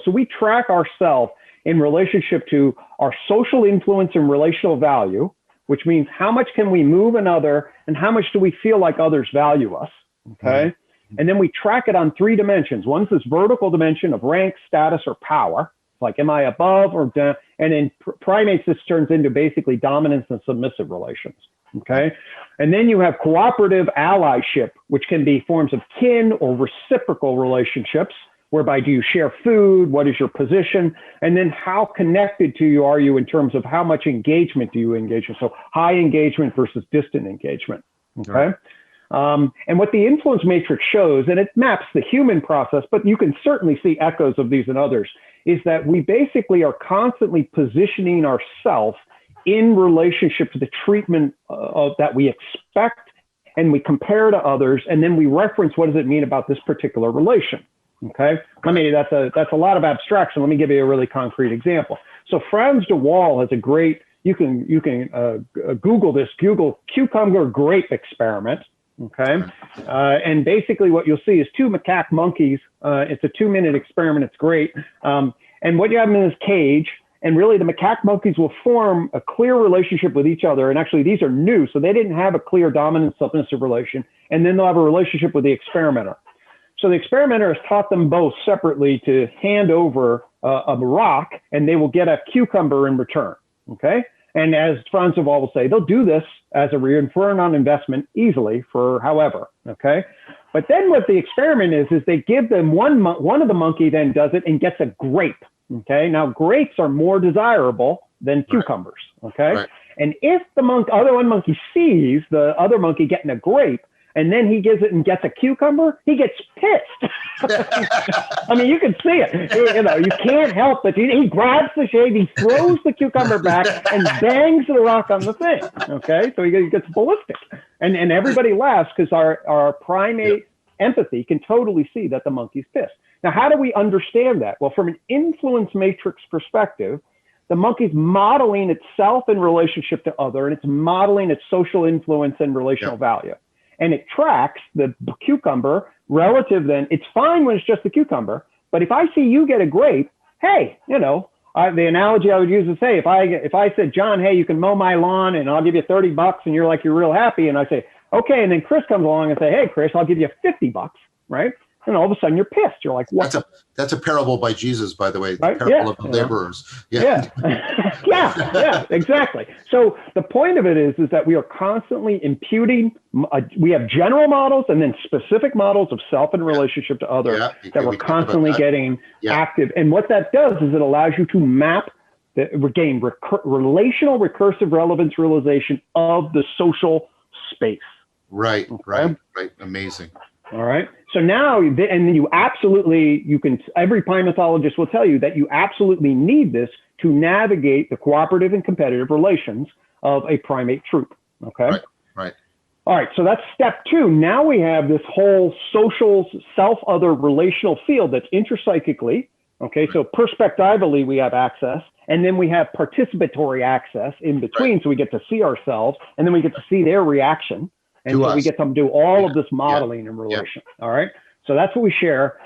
So we track ourself in relationship to our social influence and relational value, which means how much can we move another and how much do we feel like others value us, okay? And then we track it on 3 dimensions. One's this vertical dimension of rank, status, or power. Like, am I above or down? And in primates, this turns into basically dominance and submissive relations, okay? And then you have cooperative allyship, which can be forms of kin or reciprocal relationships, whereby do you share food? What is your position? And then how connected to you are you in terms of how much engagement do you engage in? So high engagement versus distant engagement, okay? And what the influence matrix shows, and it maps the human process, but you can certainly see echoes of these in others, is that we basically are constantly positioning ourselves in relationship to the treatment that we expect, and we compare to others, and then we reference what does it mean about this particular relation. Okay, that's a lot of abstraction. Let me give you a really concrete example. So Franz de Waal has a great, you can Google this, Google cucumber grape experiment. Okay, and basically what you'll see is 2 macaque monkeys. It's a 2-minute experiment. It's great. And what you have in this cage, and really the macaque monkeys will form a clear relationship with each other. And actually these are new, so they didn't have a clear dominant submissive relation. And then they'll have a relationship with the experimenter. So the experimenter has taught them both separately to hand over a rock, and they will get a cucumber in return, okay? And as Franz de Waal will say, they'll do this as a return on investment easily for however, okay? But then what the experiment is they give them one of the monkey then does it and gets a grape, okay? Now grapes are more desirable than cucumbers, okay? Right. And if the other one monkey sees the other monkey getting a grape, and then he gives it and gets a cucumber, he gets pissed. I mean, you can see it. You can't help but he grabs the shade, he throws the cucumber back and bangs the rock on the thing. Okay, so he gets ballistic. And everybody laughs because our primate empathy can totally see that the monkey's pissed. Now, how do we understand that? Well, from an influence matrix perspective, the monkey's modeling itself in relationship to other, and it's modeling its social influence and relational value. And it tracks the cucumber relative then. It's fine when it's just the cucumber, but if I see you get a grape, hey, the analogy I would use is, hey, if I said, John, hey, you can mow my lawn and I'll give you $30 and you're like, you're real happy. And I say, okay. And then Chris comes along and say, hey, Chris, I'll give you $50, right? And all of a sudden you're pissed. You're like, what? That's a parable by Jesus, by the way, the parable of the laborers. Yeah, exactly. So the point of it is that we are constantly imputing, we have general models and then specific models of self and relationship to others that we're constantly getting active. And what that does is it allows you to map, regain relational recursive relevance realization of the social space. Right. Amazing. All right. So now, and then every primatologist will tell you that you absolutely need this to navigate the cooperative and competitive relations of a primate troop. Okay. Right. All right. So that's step 2. Now we have this whole social self-other relational field that's interpsychically. Okay. So perspectively, we have access, and then we have participatory access in between. Right. So we get to see ourselves, and then we get to see their reaction. And so we get them to do all of this modeling and relation. All right. So that's what we share.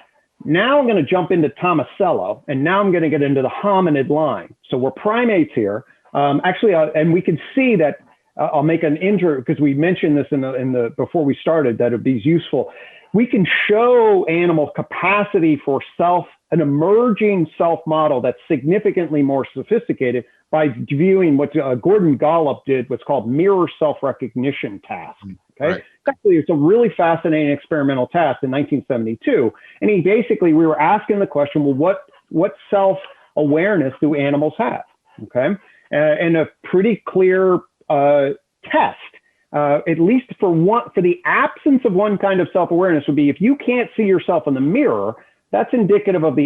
Now I'm going to jump into Tomasello, and now I'm going to get into the hominid line. So we're primates here. And we can see that I'll make an intro because we mentioned this in the before we started that it'd be useful. We can show animal capacity for an emerging self model that's significantly more sophisticated by viewing what Gordon Gallup did, what's called mirror self-recognition task. Okay, right. Actually, it's a really fascinating experimental task in 1972, and we were asking the question, well, what self-awareness do animals have? Okay, and a pretty clear test, at least for the absence of one kind of self-awareness, would be if you can't see yourself in the mirror, that's indicative of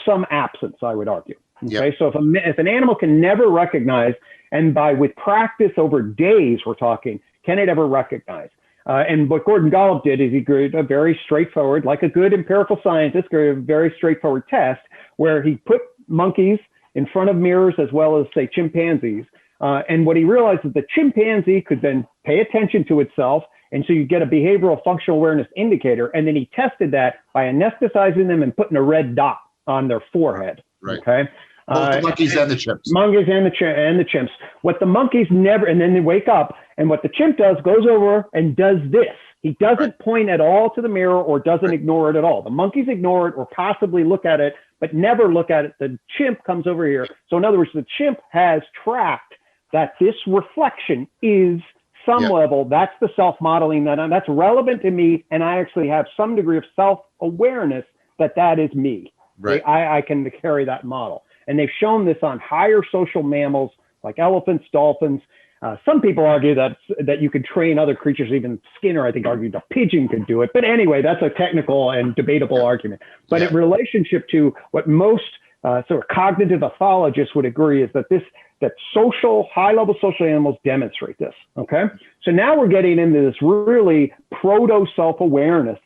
some absence, I would argue. Okay, yep. So if an animal can never recognize, and with practice over days, we're talking, can it ever recognize? And what Gordon Golub did is he created a very straightforward, like a good empirical scientist, created a very straightforward test where he put monkeys in front of mirrors as well as, say, chimpanzees. And what he realized is the chimpanzee could then pay attention to itself. And so you get a behavioral functional awareness indicator. And then he tested that by anesthetizing them and putting a red dot on their forehead. Right. Okay. Both the monkeys and the chimps. Monkeys and the chimps. What the monkeys never, and then they wake up, and what the chimp does, goes over and does this. He doesn't point at all to the mirror or doesn't ignore it at all. The monkeys ignore it or possibly look at it, but never look at it. The chimp comes over here. So in other words, the chimp has tracked that this reflection is some level. That's the self-modeling that's relevant to me, and I actually have some degree of self-awareness that is me. Right. I can carry that model. And they've shown this on higher social mammals like elephants, dolphins. Some people argue that you could train other creatures. Even Skinner, I think, argued a pigeon could do it. But anyway, that's a technical and debatable argument. But in relationship to what most sort of cognitive ethologists would agree is that high-level social animals demonstrate this. Okay, so now we're getting into this really proto self-awareness,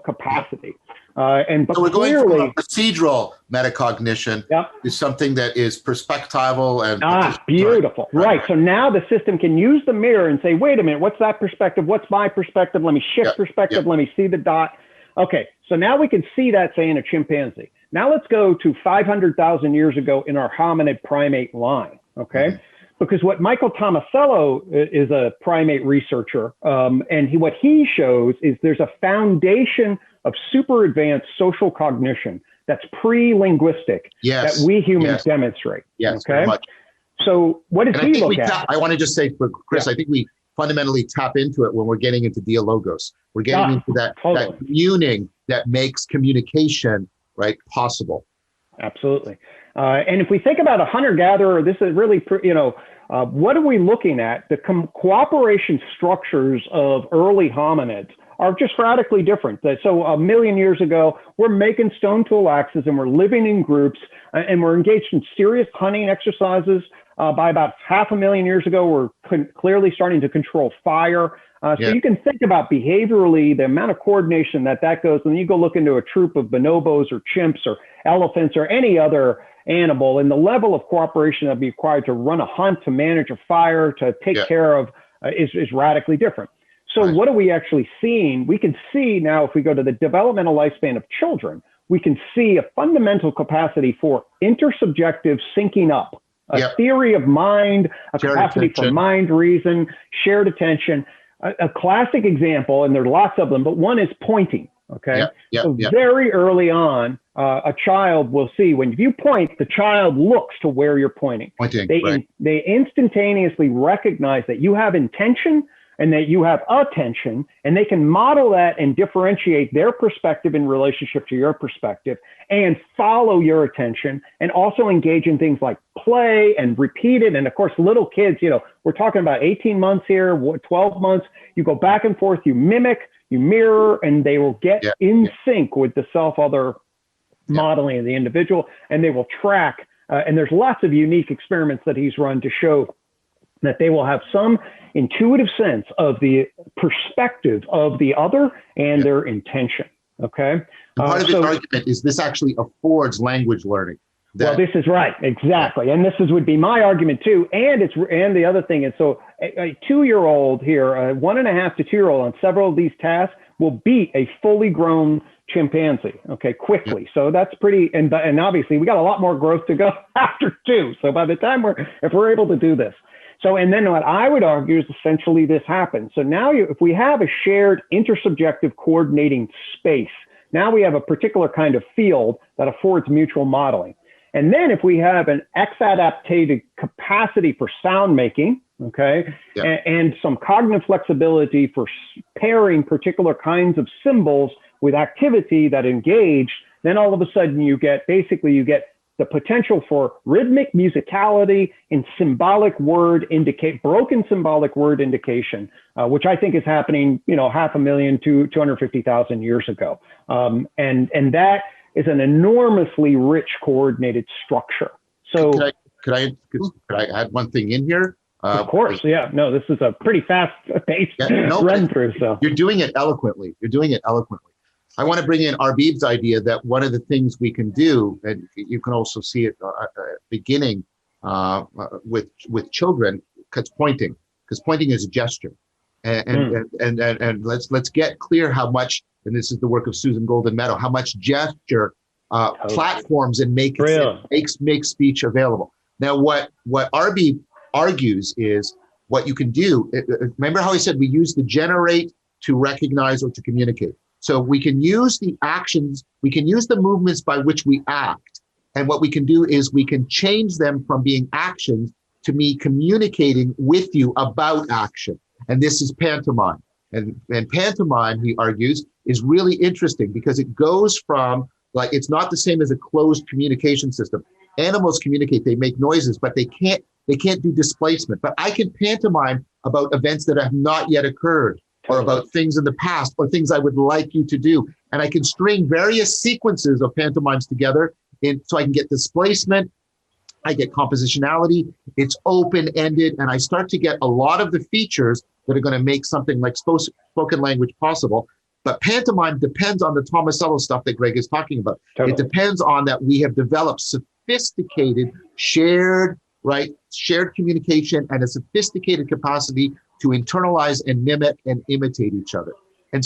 capacity. But so we're going from a procedural metacognition to something that is perspectival and beautiful. Right. So now the system can use the mirror and say, wait a minute, what's that perspective? What's my perspective? Let me shift perspective. Let me see the dot. Okay. So now we can see that, say, in a chimpanzee. Now let's go to 500,000 years ago in our hominid primate line. Okay. Because what Michael Tomasello is a primate researcher, and what he shows is there's a foundation of super advanced social cognition that's pre-linguistic that we humans demonstrate. Yes, okay. Very much. So what does he look at? I want to just say for Chris, I think we fundamentally tap into it when we're getting into dialogos. We're getting into that communing that makes communication possible. Absolutely. And if we think about a hunter-gatherer, this is really, what are we looking at? The cooperation structures of early hominids are just radically different. So a million years ago, we're making stone tool axes and we're living in groups and we're engaged in serious hunting exercises. By about 500,000 years ago, we're clearly starting to control fire. So you can think about behaviorally the amount of coordination that goes. And you go look into a troop of bonobos or chimps or elephants or any other animal, and the level of cooperation that would be required to run a hunt, to manage a fire, to take care of is radically different. So what are we actually seeing? We can see now, if we go to the developmental lifespan of children, we can see a fundamental capacity for intersubjective syncing up, a theory of mind, a shared capacity attention. For mind, reason, shared attention. A classic example, and there are lots of them, but one is pointing. Okay. Very early on, a child will see when you point, the child looks to where you're pointing. They instantaneously recognize that you have intention and that you have attention, and they can model that and differentiate their perspective in relationship to your perspective and follow your attention, and also engage in things like play and repeat it. And of course, little kids, we're talking about 18 months here, 12 months, you go back and forth, you mimic, you mirror, and they will get in sync with the self-other modeling of the individual, and they will track. And there's lots of unique experiments that he's run to show that they will have some intuitive sense of the perspective of the other and their intention. Okay. Part of his argument is this actually affords language learning. Well, this is right. Exactly. And this would be my argument too. And the other thing is, so a 2-year-old here, a 1.5 to 2-year-old on several of these tasks will beat a fully grown chimpanzee, quickly. So that's pretty, and obviously we got a lot more growth to go after 2. So by the time if we're able to do this. So, and then what I would argue is essentially this happens. So now if we have a shared intersubjective coordinating space, now we have a particular kind of field that affords mutual modeling. And then if we have an X-adaptated capacity for sound making, and some cognitive flexibility for pairing particular kinds of symbols with activity that engage, then all of a sudden you get the potential for rhythmic musicality in symbolic word broken symbolic word indication, which I think is happening, 500,000 to 250,000 years ago. And that is an enormously rich coordinated structure. So could I add one thing in here? Of course, yeah. No, this is a pretty fast-paced run through. So you're doing it eloquently. I want to bring in Arbib's idea that one of the things we can do, and you can also see it beginning with children, because pointing is a gesture, and let's get clear how much, and this is the work of Susan Golden Meadow, how much gesture platforms and make speech available. Now, what Arbib argues is what you can do. Remember how I said we use the generate to recognize or to communicate. So we can use the actions, we can use the movements by which we act. And what we can do is we can change them from being actions to me communicating with you about action. And this is pantomime. And pantomime, he argues, is really interesting because it goes from, like, it's not the same as a closed communication system. Animals communicate, they make noises, but they can't do displacement. But I can pantomime about events that have not yet occurred, or about things in the past, or things I would like you to do. And I can string various sequences of pantomimes together so I can get displacement, I get compositionality, it's open-ended, and I start to get a lot of the features that are going to make something like spoken language possible. But pantomime depends on the Tomasello stuff that Gregg is talking about. Totally. It depends on that we have developed sophisticated, shared communication and a sophisticated capacity to internalize and mimic and imitate each other. And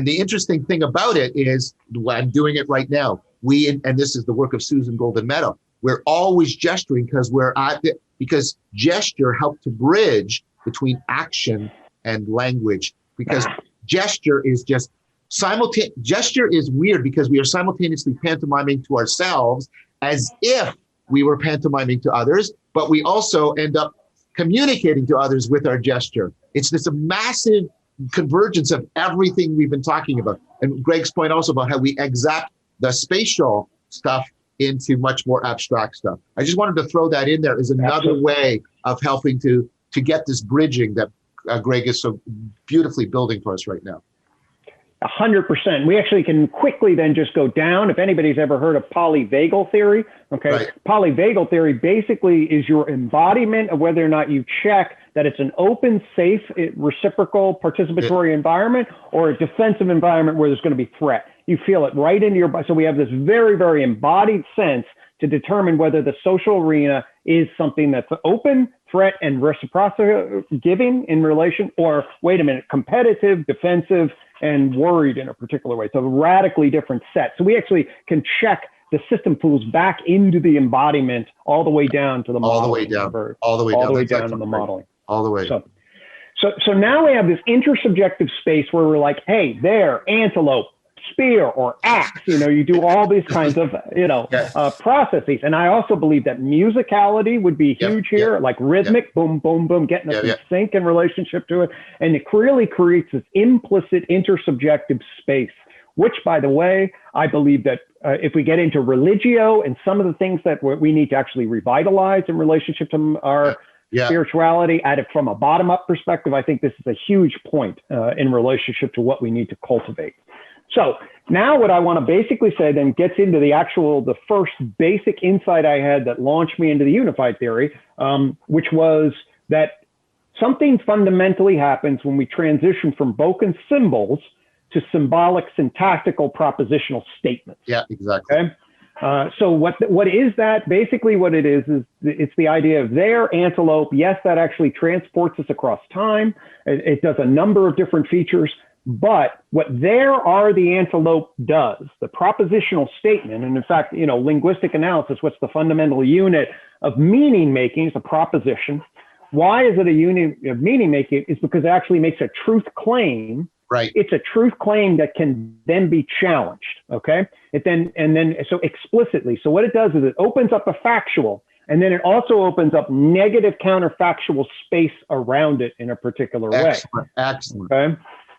the interesting thing about it is, I'm doing it right now. And this is the work of Susan Golden Meadow. We're always gesturing because gesture helped to bridge between action and language, because gesture is just gesture is weird because we are simultaneously pantomiming to ourselves as if we were pantomiming to others, but we also end up communicating to others with our gesture. It's this massive convergence of everything we've been talking about. And Gregg's point also about how we exact the spatial stuff into much more abstract stuff. I just wanted to throw that in there as another way of helping to get this bridging that Gregg is so beautifully building for us right now. 100%. We actually can quickly then just go down. If anybody's ever heard of Polyvagal Theory, okay. Right. Polyvagal Theory basically is your embodiment of whether or not you check that it's an open, safe, reciprocal, participatory environment, or a defensive environment where there's going to be threat. You feel it right into your body. So we have this very, very embodied sense to determine whether the social arena is something that's open, threat, and reciprocity giving in relation, or wait a minute, competitive, defensive, and worried in a particular way. So a radically different set. So we actually can check the system pools back into the embodiment all the way down to the modeling. All the way down to the modeling. All the way. So now we have this intersubjective space where we're like, hey, there, antelope, spear, or axe. You do all these kinds of, processes. And I also believe that musicality would be huge here, like rhythmic, boom, boom, boom, getting us in sync in relationship to it. And it really creates this implicit intersubjective space, which, by the way, I believe that if we get into religio and some of the things that we need to actually revitalize in relationship to our spirituality, from a bottom-up perspective, I think this is a huge point in relationship to what we need to cultivate. So now what I want to basically say then gets into the first basic insight I had that launched me into the unified theory, which was that something fundamentally happens when we transition from broken symbols to symbolic syntactical propositional statements. Yeah, exactly. Okay? So what is that? Basically what it is it's the idea of there, antelope. Yes, that actually transports us across time. It does a number of different features. But what there are the antelope does, the propositional statement, and in fact, linguistic analysis, what's the fundamental unit of meaning making is a proposition. Why is it a unit of meaning making? Is because it actually makes a truth claim. Right. It's a truth claim that can then be challenged. Okay. So explicitly. So what it does is it opens up a factual, and then it also opens up negative counterfactual space around it in a particular way. Excellent. Okay.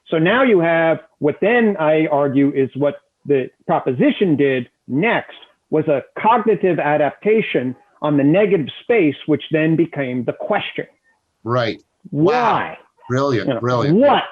So now you have what then I argue is what the proposition did next was a cognitive adaptation on the negative space, which then became the question. Right. Why? Wow. Brilliant. Brilliant. What?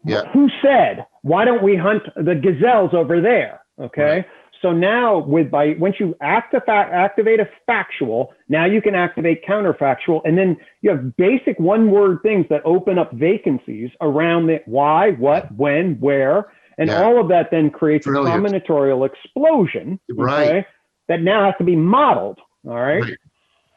Yeah. Who said, why don't we hunt the gazelles over there? Okay. Right. So now once you activate a factual, now you can activate counterfactual, and then you have basic one-word things that open up vacancies around the why, what, when, where, and all of that then creates a combinatorial explosion, okay, that now has to be modeled, all right?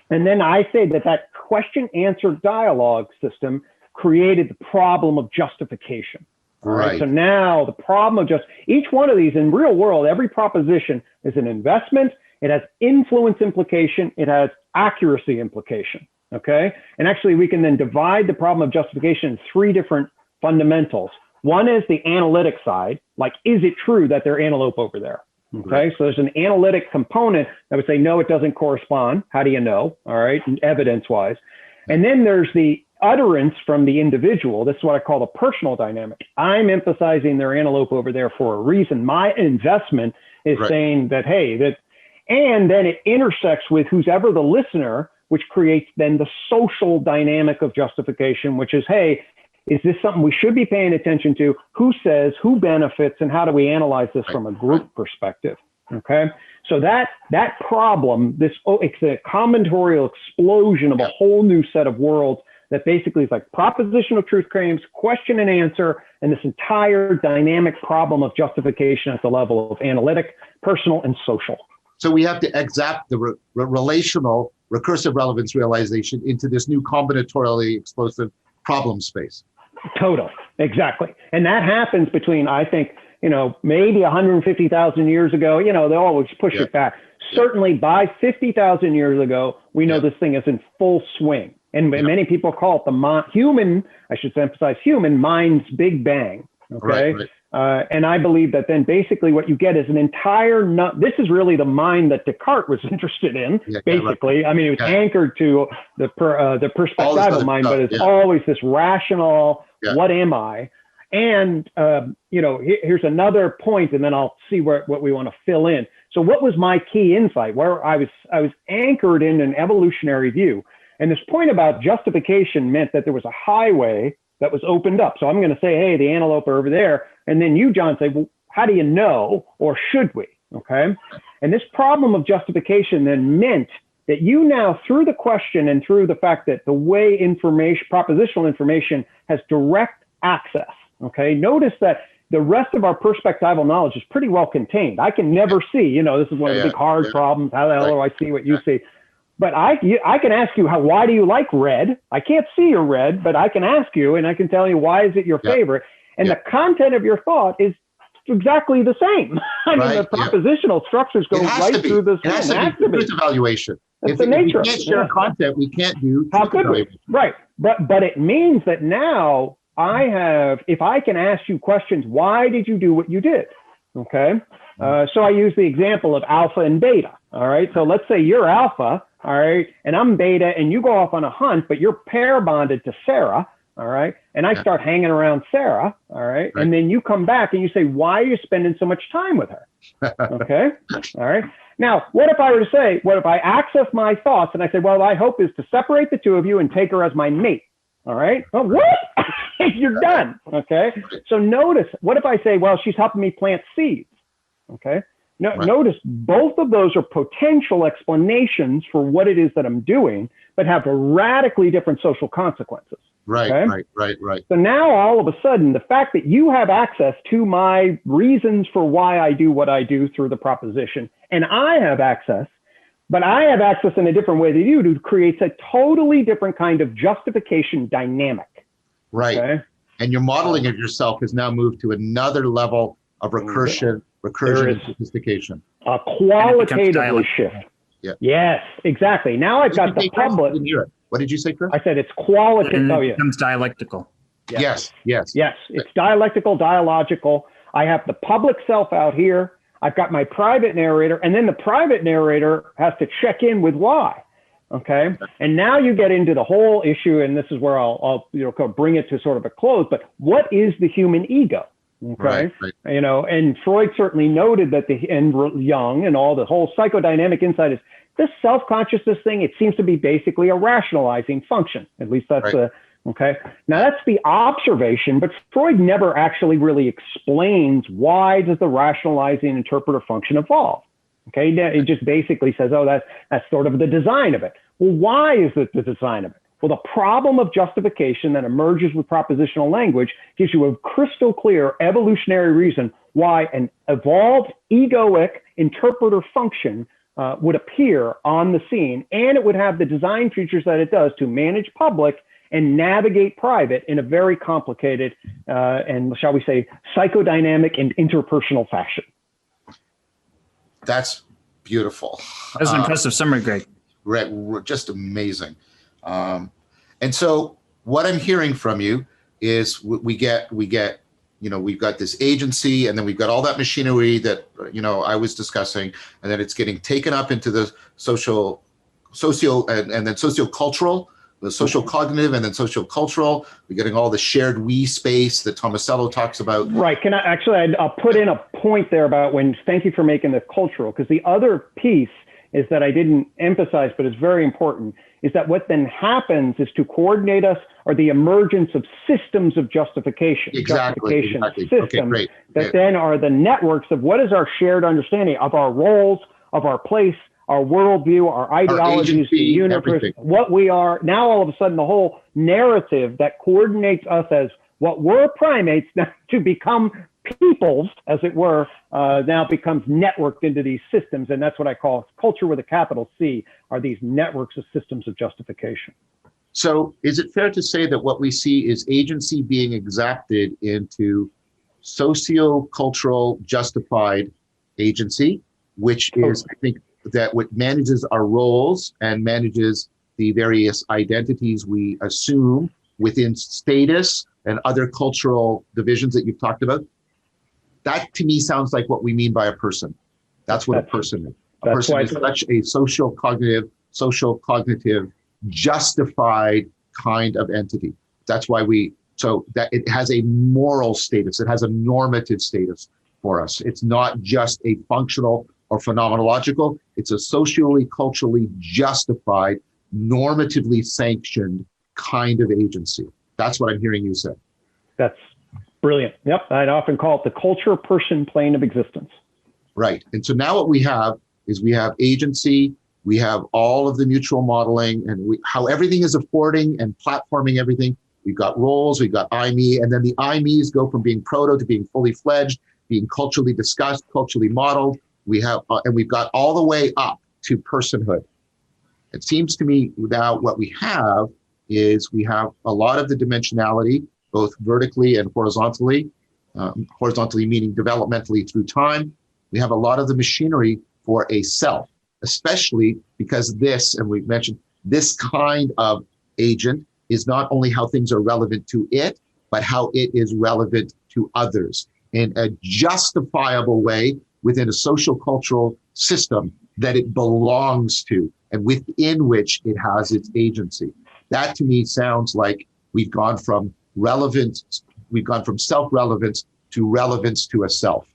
And then I say that question-answer dialogue system created the problem of justification. All right. So now the problem of each one of these in real world, every proposition is an investment. It has influence implication. It has accuracy implication. Okay. And actually we can then divide the problem of justification in three different fundamentals. One is the analytic side, like, is it true that there's antelope over there? Okay. So there's an analytic component that would say, no, it doesn't correspond. How do you know? All right. Evidence wise. And then there's the utterance from the individual. This is what I call the personal dynamic. I'm emphasizing their antelope over there for a reason. My investment is saying that, hey, and then it intersects with who's ever the listener, which creates then the social dynamic of justification, which is, hey, is this something we should be paying attention to? Who says, who benefits, and how do we analyze this from a group perspective? Okay. So that problem, it's a combinatorial explosion of a whole new set of worlds that basically is like propositional truth claims, question and answer, and this entire dynamic problem of justification at the level of analytic, personal, and social. So we have to exact the relational recursive relevance realization into this new combinatorially explosive problem space. Totally, exactly. And that happens between, I think, maybe 150,000 years ago, they always push it back. Certainly by 50,000 years ago, we know this thing is in full swing. And many people call it the human, I should emphasize human, mind's big bang, okay? And I believe that then basically what you get is an entire, this is really the mind that Descartes was interested in, basically. I mean, it was anchored to the perspectival mind, but it's always this rational, what am I? And, here's another point, and then I'll see what we want to fill in. So what was my key insight? Where I was anchored in an evolutionary view. And this point about justification meant that there was a highway that was opened up. So I'm going to say, hey, the antelope are over there. And then you, John, say, well, how do you know, or should we? Okay. And this problem of justification then meant that you now, through the question and through the fact that the way propositional information has direct access. Okay. Notice that the rest of our perspectival knowledge is pretty well contained. I can never see, this is one of the big hard problems. How the hell do I see what you see? But I can ask you, why do you like red? I can't see your red, but I can ask you, and I can tell you, why is it your favorite? And the content of your thought is exactly the same. I mean, the propositional structures go right through this. It has to be truth evaluation. It's the nature. If we can't share content, we can't do truth evaluation. Right. But it means that now if I can ask you questions, why did you do what you did? Okay. So I use the example of alpha and beta. All right. So let's say you're alpha. All right. And I'm beta, and you go off on a hunt, but you're pair bonded to Sarah. All right. And I start hanging around Sarah. All right. And then you come back and you say, why are you spending so much time with her? Okay. All right. Now, what if I access my thoughts and I say, well, my hope is to separate the two of you and take her as my mate. All right. Well, what? You're done. Okay. So notice, what if I say, well, she's helping me plant seeds? Okay. Notice both of those are potential explanations for what it is that I'm doing, but have radically different social consequences. Right. So now all of a sudden, the fact that you have access to my reasons for why I do what I do through the proposition, and I have access, but I have access in a different way than you do, creates a totally different kind of justification dynamic. Right. Okay? And your modeling of yourself has now moved to another level of recursion and sophistication. A qualitatively shift. Yeah. Yes, exactly. Now I've got the public. What did you say, Chris? I said it's qualitative. It becomes dialectical. Yes. It's dialectical, dialogical. I have the public self out here. I've got my private narrator, and then the private narrator has to check in with why. Okay. And now you get into the whole issue, and this is where I'll bring it to sort of a close. But what is the human ego? Okay. Right. And Freud certainly noted that and Jung and all the whole psychodynamic insight is this self-consciousness thing. It seems to be basically a rationalizing function. At least that's Okay. Now that's the observation, but Freud never actually really explains why does the rationalizing interpreter function evolve. Okay. It just basically says, oh, that's sort of the design of it. Well, why is it the design of it? Well, the problem of justification that emerges with propositional language gives you a crystal clear evolutionary reason why an evolved egoic interpreter function would appear on the scene, and it would have the design features that it does to manage public and navigate private in a very complicated and, shall we say, psychodynamic and interpersonal fashion. That's beautiful. That's an impressive summary, Greg. Just amazing. And so what I'm hearing from you is we get, you know, we've got this agency, and then we've got all that machinery that, you know, I was discussing, and then it's getting taken up into the socio and then sociocultural, the social cognitive, and then social-cultural. We're getting all the shared we space that Tomasello talks about. Right. Can I actually, I'll put in a point there about thank you for making the cultural, because the other piece is that I didn't emphasize, but it's very important, is that what then happens is to coordinate us are the emergence of systems of justification. Exactly. Systems Okay, great. that then are the networks of what is our shared understanding of our roles, of our place, our worldview, our ideologies, agency, the universe, everything. what we are. Now, all of a sudden, the whole narrative that coordinates us as what were primates now to become peoples, as it were, now becomes networked into these systems. And that's what I call culture with a capital C, are these networks of systems of justification. So is it fair to say that what we see is agency being exacted into socio-cultural justified agency, which is, I think, that what manages our roles and manages the various identities we assume within status and other cultural divisions that you've talked about? That to me sounds like what we mean by a person. That's what a person is. A person is such a social cognitive, justified kind of entity. That's why so that it has a moral status. It has a normative status for us. It's not just a functional or phenomenological. It's a socially, culturally justified, normatively sanctioned kind of agency. That's what I'm hearing you say. That's brilliant. Yep. I'd often call it the culture person plane of existence. Right. And so now what we have is we have agency, we have all of the mutual modeling, and how everything is affording and platforming everything. We've got roles, we've got I, me, and then the I, me's go from being proto to being fully fledged, being culturally discussed, culturally modeled. We have, and we've got all the way up to personhood. It seems to me now what we have is we have a lot of the dimensionality, both vertically and horizontally, horizontally meaning developmentally through time. We have a lot of the machinery for a self, especially because this, and we've mentioned, this kind of agent is not only how things are relevant to it, but how it is relevant to others in a justifiable way within a social cultural system that it belongs to and within which it has its agency. That to me sounds like we've gone from relevance, we've gone from self-relevance to relevance to a self.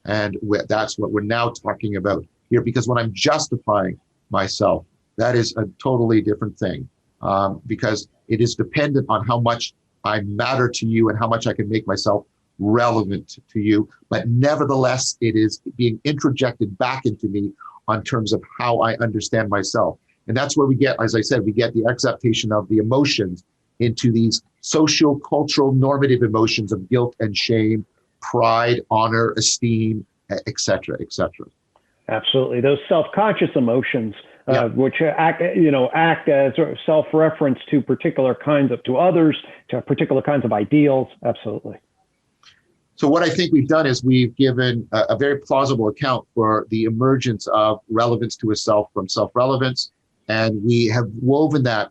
And that's what we're now talking about here, because when I'm justifying myself, that is a totally different thing, because it is dependent on how much I matter to you and how much I can make myself relevant to you. But nevertheless, it is being introjected back into me on terms of how I understand myself. And that's where we get, as I said, we get the acceptation of the emotions into these socio-cultural normative emotions of guilt and shame, pride, honor, esteem, et cetera, et cetera. Absolutely. Those self-conscious emotions, which act as sort of self-reference to particular kinds of, to others, to particular kinds of ideals. Absolutely. So what I think we've done is we've given a very plausible account for the emergence of relevance to a self from self-relevance. And we have woven that,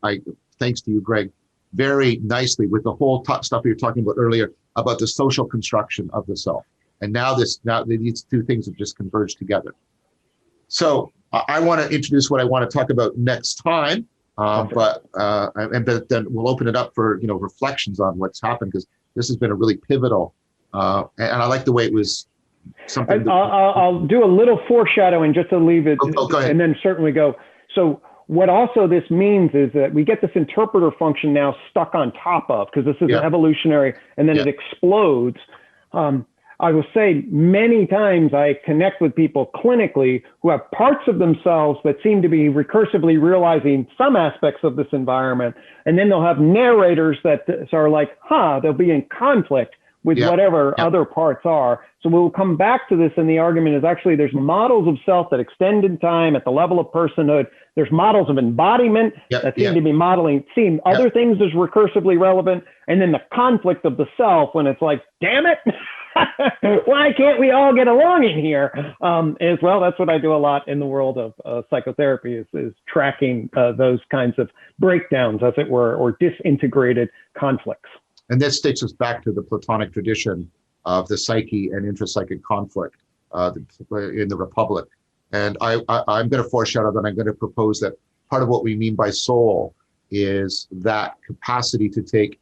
thanks to you, Greg, very nicely with the whole stuff we were talking about earlier about the social construction of the self. And now these two things have just converged together. So I want to introduce what I want to talk about next time, but then we'll open it up for reflections on what's happened, because this has been a really pivotal, and I like the way it was something. I'll do a little foreshadowing just to leave it, go ahead. and then certainly go. So what also this means is that we get this interpreter function now stuck on top of, because this is an evolutionary, and then it explodes. I will say many times I connect with people clinically who have parts of themselves that seem to be recursively realizing some aspects of this environment. And then they'll have narrators that are like, they'll be in conflict with whatever other parts are. So we'll come back to this, and the argument is actually there's models of self that extend in time at the level of personhood. There's models of embodiment that seem to be seeing other things as recursively relevant. And then the conflict of the self when it's like, damn it, why can't we all get along in here? As well, that's what I do a lot in the world of psychotherapy is tracking those kinds of breakdowns, as it were, or disintegrated conflicts. And this takes us back to the Platonic tradition of the psyche and intrapsychic conflict in the Republic. And I'm going to foreshadow that I'm going to propose that part of what we mean by soul is that capacity to take,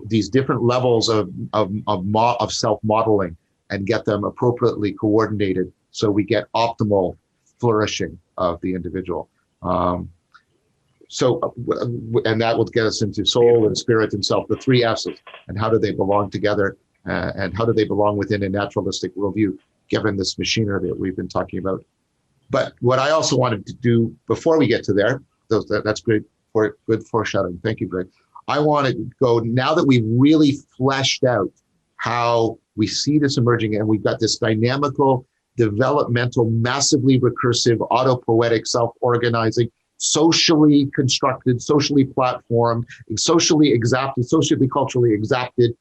these different levels of self-modeling and get them appropriately coordinated so we get optimal flourishing of the individual. And that will get us into soul and spirit and self, the three S's, and how do they belong together, and how do they belong within a naturalistic worldview, given this machinery that we've been talking about. But what I also wanted to do before we get to there, that's great for good foreshadowing. Thank you, Greg. I want to go, now that we've really fleshed out how we see this emerging, and we've got this dynamical, developmental, massively recursive, autopoetic, self-organizing, socially constructed, socially platformed, socially exacted, socially culturally exacted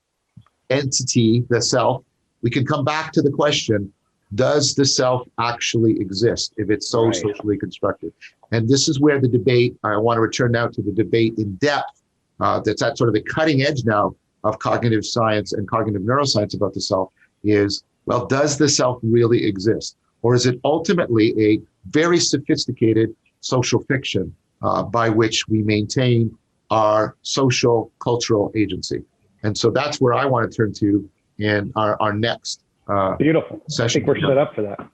entity, the self, we can come back to the question, does the self actually exist if it's so socially constructed? And this is where the debate, I want to return now to the debate in depth, that's at sort of the cutting edge now of cognitive science and cognitive neuroscience about the self is, well, does the self really exist? Or is it ultimately a very sophisticated social fiction by which we maintain our social cultural agency? And so that's where I want to turn to in our next beautiful session. I think we're set up for that.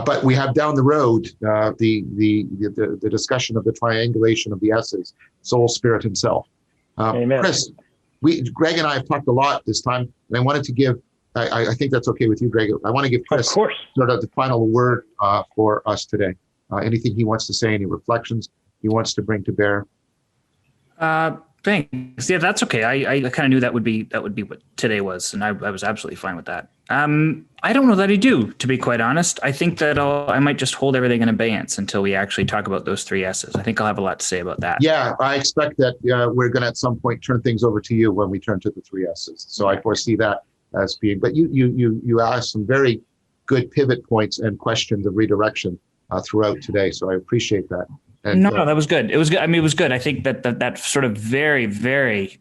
But we have down the road the discussion of the triangulation of the S's, soul, spirit, and self. Amen. Chris, Greg and I have talked a lot this time, and I wanted to give, I think that's okay with you, Greg. I want to give Chris sort of the final word for us today. Anything he wants to say, any reflections he wants to bring to bear? Thanks. Yeah, that's okay. I kind of knew that would be what today was, and I was absolutely fine with that. I don't know that I do, to be quite honest. I think that I might just hold everything in abeyance until we actually talk about those three S's. I think I'll have a lot to say about that. Yeah, I expect that we're going to at some point turn things over to you when we turn to the three S's. So I foresee that as being. But you asked some very good pivot points and questions of redirection throughout today. So I appreciate that. And, no, that was good. It was good. I mean, it was good. I think that sort of very, very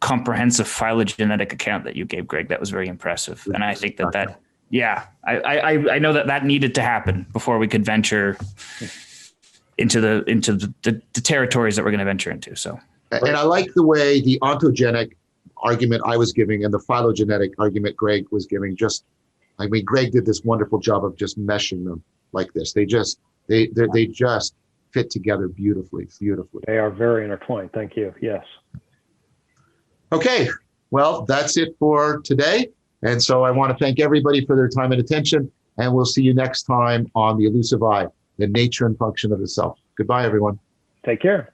comprehensive phylogenetic account that you gave, Greg, that was very impressive. And I think I know that needed to happen before we could venture into the territories that we're going to venture into. So, and I like the way the ontogenic argument I was giving and the phylogenetic argument Greg was giving. Greg did this wonderful job of just meshing them like this. They just fit together beautifully. They are very intertwined. Thank you. Yes. Okay. Well, that's it for today. And so I want to thank everybody for their time and attention. And we'll see you next time on The Elusive I, the nature and function of the self. Goodbye, everyone. Take care.